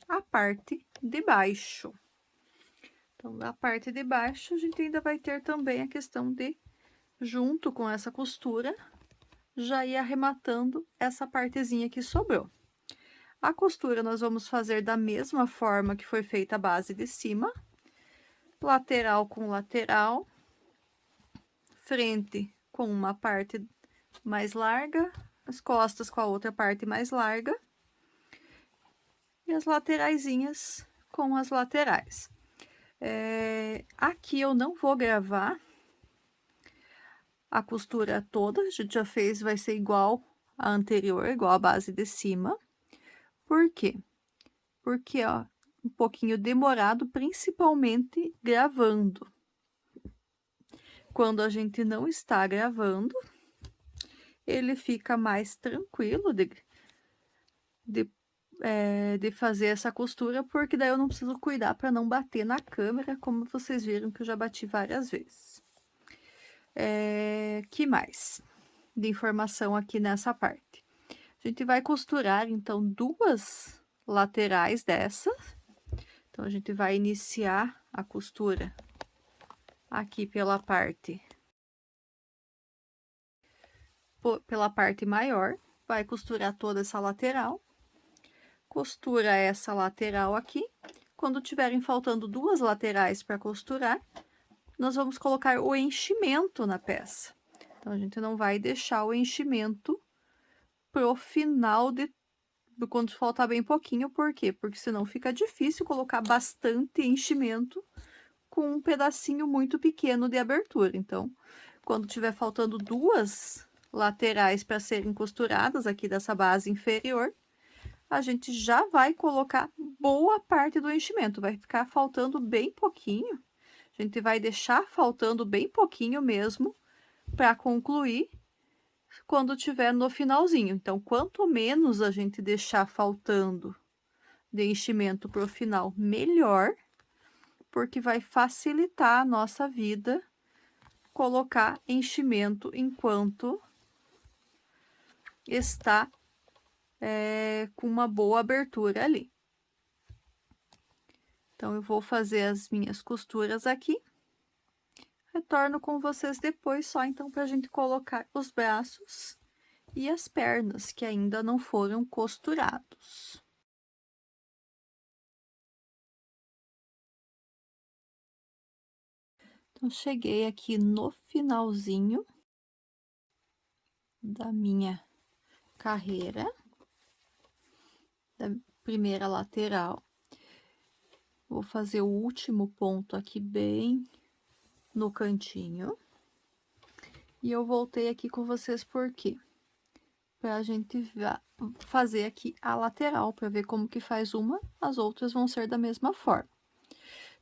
a parte de baixo. Então, na parte de baixo, a gente ainda vai ter também a questão de, junto com essa costura, já ir arrematando essa partezinha que sobrou. A costura nós vamos fazer da mesma forma que foi feita a base de cima, lateral com lateral, frente com uma parte mais larga, as costas com a outra parte mais larga, e as lateraisinhas com as laterais. Aqui eu não vou gravar a costura toda, a gente já fez, vai ser igual a anterior, igual a base de cima. Por quê? Porque, ó, um pouquinho demorado, principalmente gravando. Quando a gente não está gravando, ele fica mais tranquilo de fazer essa costura, porque daí eu não preciso cuidar para não bater na câmera, como vocês viram que eu já bati várias vezes. Que mais de informação aqui nessa parte? A gente vai costurar, então, 2 laterais dessa. Então, a gente vai iniciar a costura aqui pela parte maior, vai costurar toda essa lateral, costura essa lateral aqui. Quando tiverem faltando 2 laterais para costurar, nós vamos colocar o enchimento na peça. Então, a gente não vai deixar o enchimento pro final quando faltar bem pouquinho. Por quê? Porque senão fica difícil colocar bastante enchimento com um pedacinho muito pequeno de abertura. Então, quando tiver faltando 2 laterais para serem costuradas aqui dessa base inferior, a gente já vai colocar boa parte do enchimento, vai ficar faltando bem pouquinho. A gente vai deixar faltando bem pouquinho mesmo para concluir quando tiver no finalzinho. Então, quanto menos a gente deixar faltando de enchimento pro final, melhor, porque vai facilitar a nossa vida colocar enchimento enquanto está com uma boa abertura ali. Então, eu vou fazer as minhas costuras aqui. Retorno com vocês depois, só então para a gente colocar os braços e as pernas, que ainda não foram costurados. Então, cheguei aqui no finalzinho da minha carreira, da primeira lateral. Vou fazer o último ponto aqui bem no cantinho. E eu voltei aqui com vocês por quê? Pra gente fazer aqui a lateral, para ver como que faz uma, as outras vão ser da mesma forma.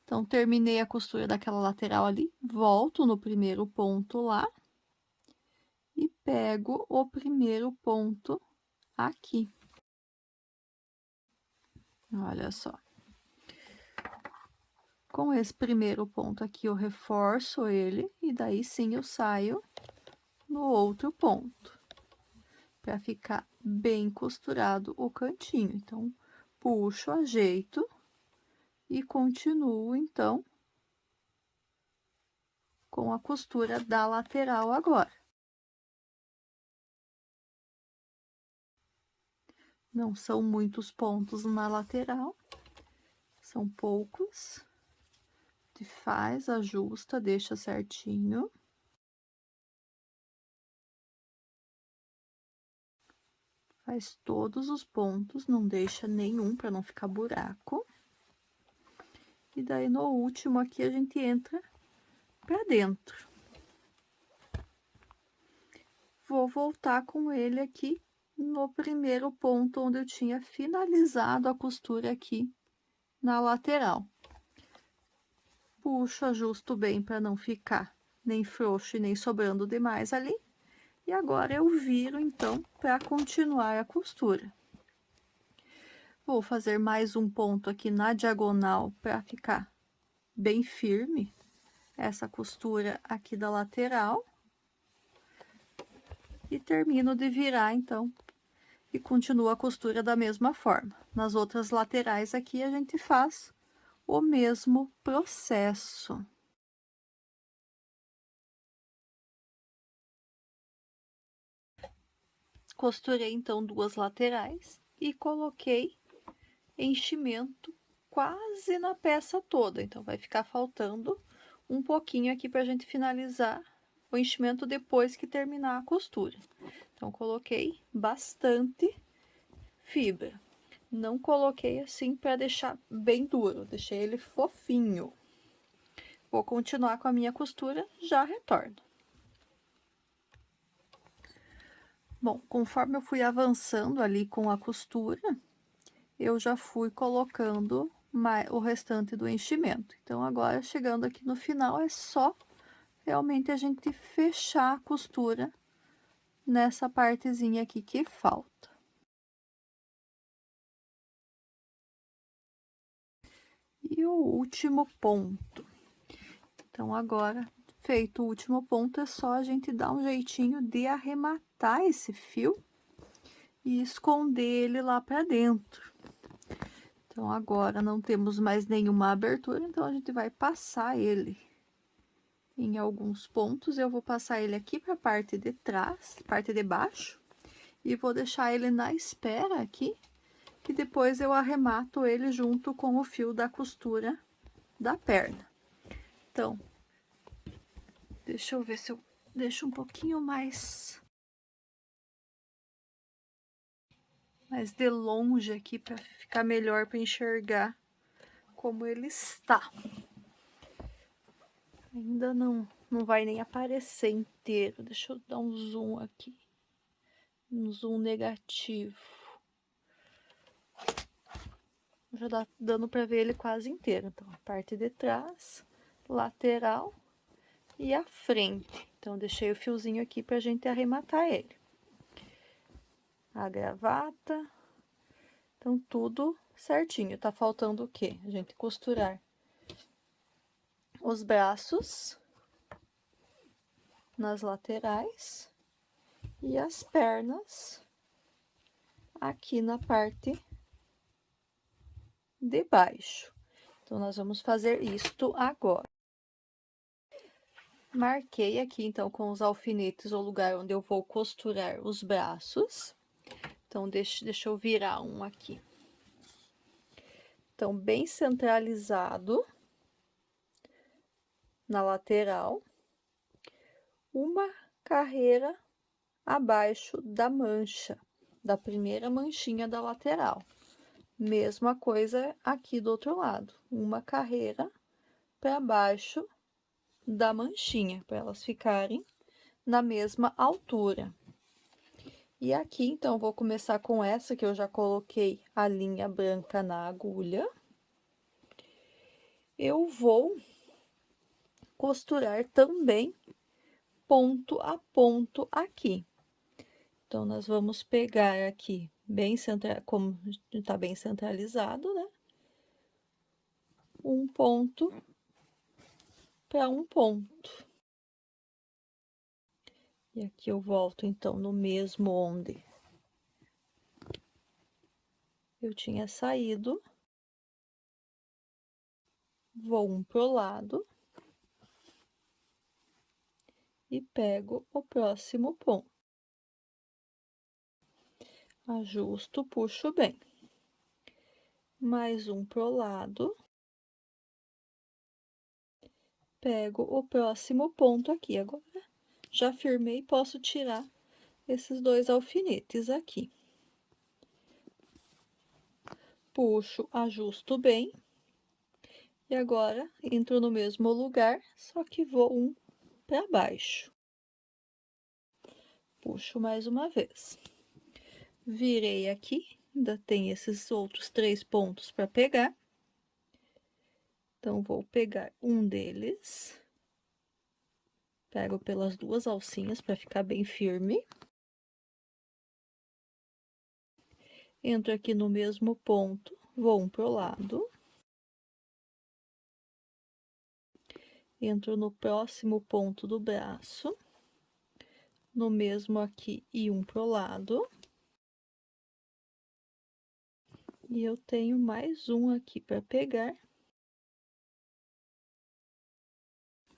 Então, terminei a costura daquela lateral ali, volto no primeiro ponto lá e pego o primeiro ponto aqui. Olha só. Com esse primeiro ponto aqui, eu reforço ele e daí sim eu saio no outro ponto, para ficar bem costurado o cantinho. Então, puxo, ajeito e continuo, então, com a costura da lateral agora. Não são muitos pontos na lateral, são poucos. Te faz, ajusta, deixa certinho. Faz todos os pontos, não deixa nenhum para não ficar buraco. E daí, no último aqui, a gente entra para dentro. Vou voltar com ele aqui no primeiro ponto onde eu tinha finalizado a costura aqui na lateral. Puxo, ajusto bem para não ficar nem frouxo e nem sobrando demais ali. E agora eu viro, então, para continuar a costura. Vou fazer mais um ponto aqui na diagonal para ficar bem firme essa costura aqui da lateral. E termino de virar, então, e continua a costura da mesma forma. Nas outras laterais aqui, a gente faz o mesmo processo. Costurei, então, duas laterais e coloquei enchimento quase na peça toda. Então, vai ficar faltando um pouquinho aqui para a gente finalizar o enchimento depois que terminar a costura. Então, coloquei bastante fibra. Não coloquei assim para deixar bem duro, deixei ele fofinho. Vou continuar com a minha costura, já retorno. Bom, conforme eu fui avançando ali com a costura, eu já fui colocando o restante do enchimento. Então, agora, chegando aqui no final, é só realmente a gente fechar a costura nessa partezinha aqui que falta. E o último ponto. Então, agora, feito o último ponto, é só a gente dar um jeitinho de arrematar esse fio e esconder ele lá para dentro. Então, agora não temos mais nenhuma abertura, então a gente vai passar ele em alguns pontos. Eu vou passar ele aqui para a parte de trás, parte de baixo, e vou deixar ele na espera aqui, que depois eu arremato ele junto com o fio da costura da perna. Então, deixa eu ver se eu deixo um pouquinho mais de longe aqui para ficar melhor para enxergar como ele está. Ainda não vai nem aparecer inteiro. Deixa eu dar um zoom aqui. Um zoom negativo. Já dá dando para ver ele quase inteiro. Então, a parte de trás, lateral e a frente. Então, deixei o fiozinho aqui pra gente arrematar ele. A gravata. Então, tudo certinho. Tá faltando o quê? A gente costurar os braços nas laterais e as pernas aqui na parte de baixo. Então, nós vamos fazer isto agora. Marquei aqui, então, com os alfinetes o lugar onde eu vou costurar os braços. Então, deixa eu virar um aqui. Então, bem centralizado na lateral, uma carreira abaixo da mancha, da primeira manchinha da lateral. Mesma coisa aqui do outro lado, uma carreira para baixo da manchinha, para elas ficarem na mesma altura. E aqui, então, vou começar com essa que eu já coloquei a linha branca na agulha. Eu vou costurar também ponto a ponto aqui. Então, nós vamos pegar aqui bem central, como tá bem centralizado, né? Um ponto para um ponto. E aqui eu volto, então, no mesmo onde eu tinha saído. Vou um pro lado. E pego o próximo ponto. Ajusto, puxo bem. Mais um pro lado. Pego o próximo ponto aqui. Agora, já firmei, posso tirar esses dois alfinetes aqui. Puxo, ajusto bem. E agora, entro no mesmo lugar, só que vou um para baixo. Puxo mais uma vez. Virei aqui, ainda tem esses outros 3 pontos para pegar. Então, vou pegar um deles. Pego pelas 2 alcinhas para ficar bem firme. Entro aqui no mesmo ponto, vou um pro lado. Entro no próximo ponto do braço. No mesmo aqui e um pro lado. E eu tenho mais um aqui para pegar.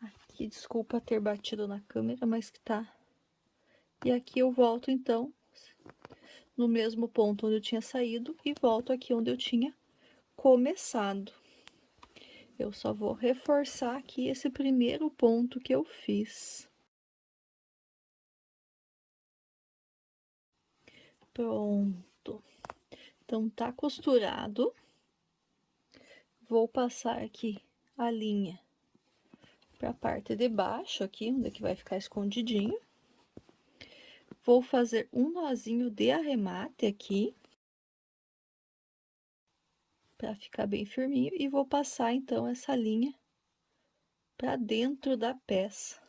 Aqui, desculpa ter batido na câmera, mas que tá. E aqui eu volto, então, no mesmo ponto onde eu tinha saído e volto aqui onde eu tinha começado. Eu só vou reforçar aqui esse primeiro ponto que eu fiz. Pronto. Então, tá costurado. Vou passar aqui a linha para a parte de baixo aqui, onde é que vai ficar escondidinho. Vou fazer um nozinho de arremate aqui, para ficar bem firminho, e vou passar, então, essa linha para dentro da peça.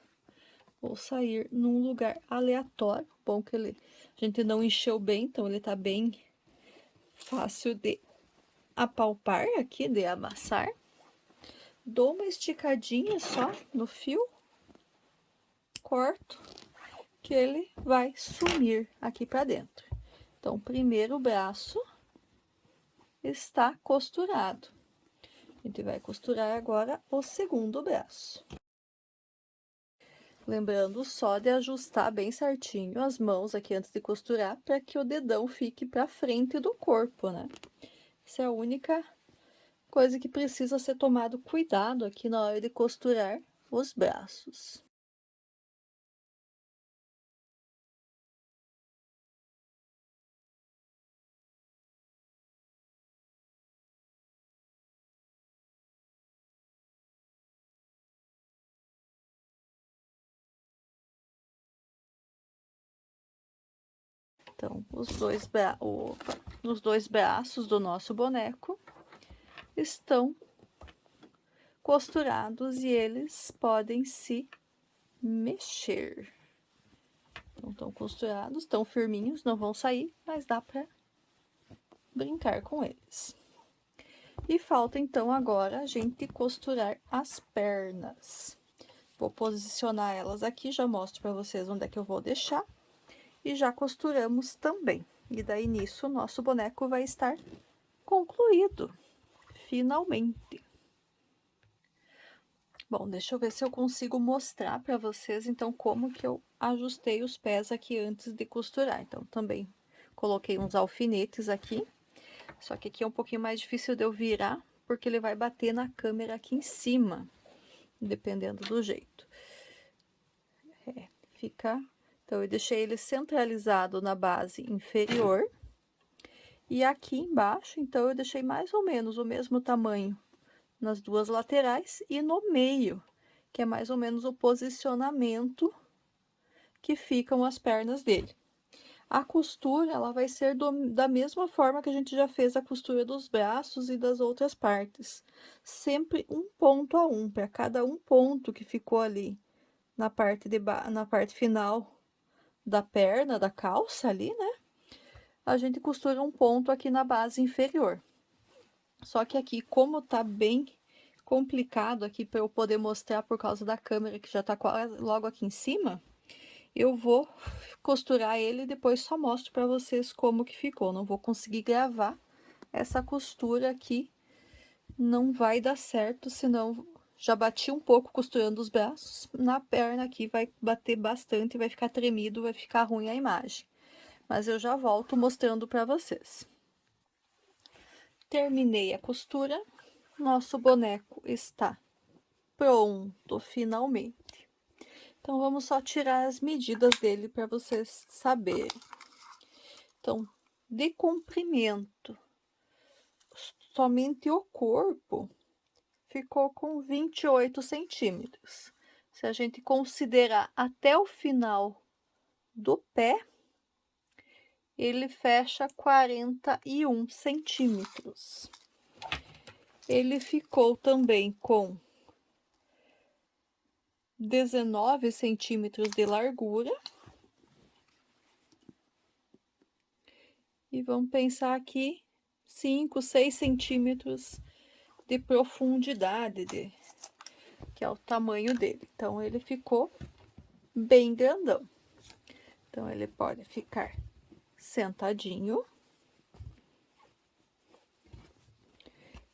Vou sair num lugar aleatório, bom que a gente não encheu bem, então ele tá bem fácil de apalpar aqui, de amassar. Dou uma esticadinha só no fio, corto, que ele vai sumir aqui para dentro. Então, o primeiro braço está costurado. A gente vai costurar agora o segundo braço. Lembrando só de ajustar bem certinho as mãos aqui antes de costurar, para que o dedão fique para frente do corpo, né? Essa é a única coisa que precisa ser tomado cuidado aqui na hora de costurar os braços. Então, os dois braços do nosso boneco estão costurados e eles podem se mexer. Então, estão costurados, estão firminhos, não vão sair, mas dá para brincar com eles. E falta, então, agora a gente costurar as pernas. Vou posicionar elas aqui, já mostro para vocês onde é que eu vou deixar. E já costuramos também. E daí, nisso, o nosso boneco vai estar concluído, finalmente. Bom, deixa eu ver se eu consigo mostrar para vocês, então, como que eu ajustei os pés aqui antes de costurar. Então, também coloquei uns alfinetes aqui, só que aqui é um pouquinho mais difícil de eu virar, porque ele vai bater na câmera aqui em cima. dependendo do jeito. Fica... Então, eu deixei ele centralizado na base inferior. E aqui embaixo, então, eu deixei mais ou menos o mesmo tamanho nas duas laterais e no meio, que é mais ou menos o posicionamento que ficam as pernas dele. A costura, ela vai ser da mesma forma que a gente já fez a costura dos braços e das outras partes. Sempre um ponto a um, para cada um ponto que ficou ali na parte final da perna, da calça ali, né? A gente costura um ponto aqui na base inferior. Só que aqui, como tá bem complicado aqui para eu poder mostrar por causa da câmera que já tá quase logo aqui em cima, eu vou costurar ele e depois só mostro para vocês como que ficou. Não vou conseguir gravar essa costura aqui, não vai dar certo, senão já bati um pouco costurando os braços, na perna aqui vai bater bastante, vai ficar tremido, vai ficar ruim a imagem. Mas eu já volto mostrando para vocês. Terminei a costura, nosso boneco está pronto, finalmente. Então, vamos só tirar as medidas dele para vocês saberem. Então, de comprimento, somente o corpo ficou com 28 centímetros. Se a gente considerar até o final do pé, ele fecha 41 centímetros. Ele ficou também com 19 centímetros de largura. E vamos pensar aqui 5, 6 centímetros de profundidade, que é o tamanho dele. Então, ele ficou bem grandão. Então, ele pode ficar sentadinho.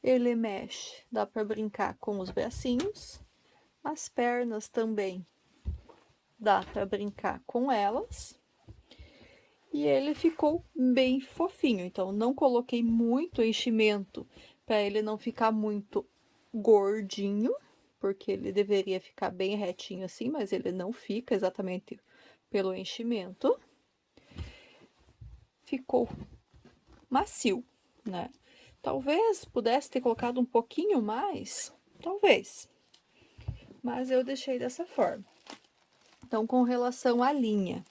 Ele mexe, dá para brincar com os bracinhos. As pernas também dá para brincar com elas. E ele ficou bem fofinho. Então, não coloquei muito enchimento para ele não ficar muito gordinho, porque ele deveria ficar bem retinho assim, mas ele não fica exatamente pelo enchimento. Ficou macio, né? Talvez pudesse ter colocado um pouquinho mais, talvez. Mas eu deixei dessa forma. Então, com relação à linha,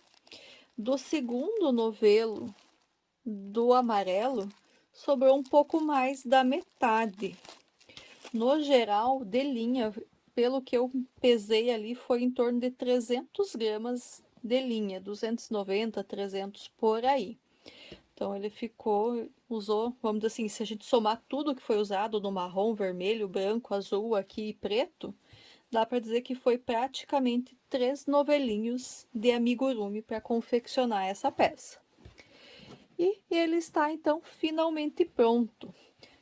do segundo novelo do amarelo, sobrou um pouco mais da metade. No geral, de linha, pelo que eu pesei ali, foi em torno de 300 gramas de linha, 290, 300 por aí. Então, ele usou, vamos dizer assim, se a gente somar tudo que foi usado no marrom, vermelho, branco, azul aqui e preto, dá para dizer que foi praticamente 3 novelinhos de amigurumi para confeccionar essa peça. E ele está, então, finalmente pronto.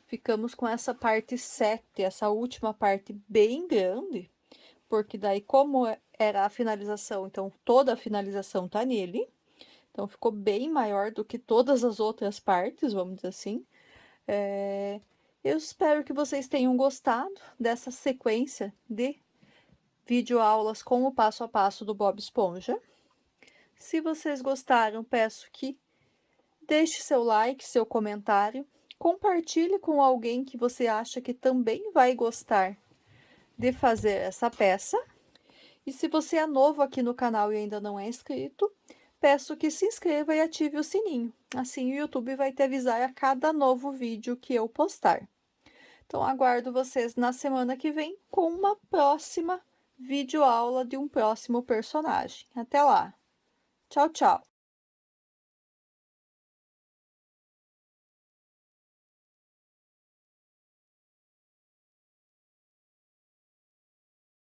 Ficamos com essa parte 7, essa última parte bem grande, porque daí, como era a finalização, então toda a finalização tá nele. Então, ficou bem maior do que todas as outras partes, vamos dizer assim. Eu espero que vocês tenham gostado dessa sequência de videoaulas com o passo a passo do Bob Esponja. Se vocês gostaram, peço que deixe seu like, seu comentário, compartilhe com alguém que você acha que também vai gostar de fazer essa peça. E se você é novo aqui no canal e ainda não é inscrito, peço que se inscreva e ative o sininho. Assim o YouTube vai te avisar a cada novo vídeo que eu postar. Então, aguardo vocês na semana que vem com uma próxima videoaula de um próximo personagem. Até lá! Tchau, tchau!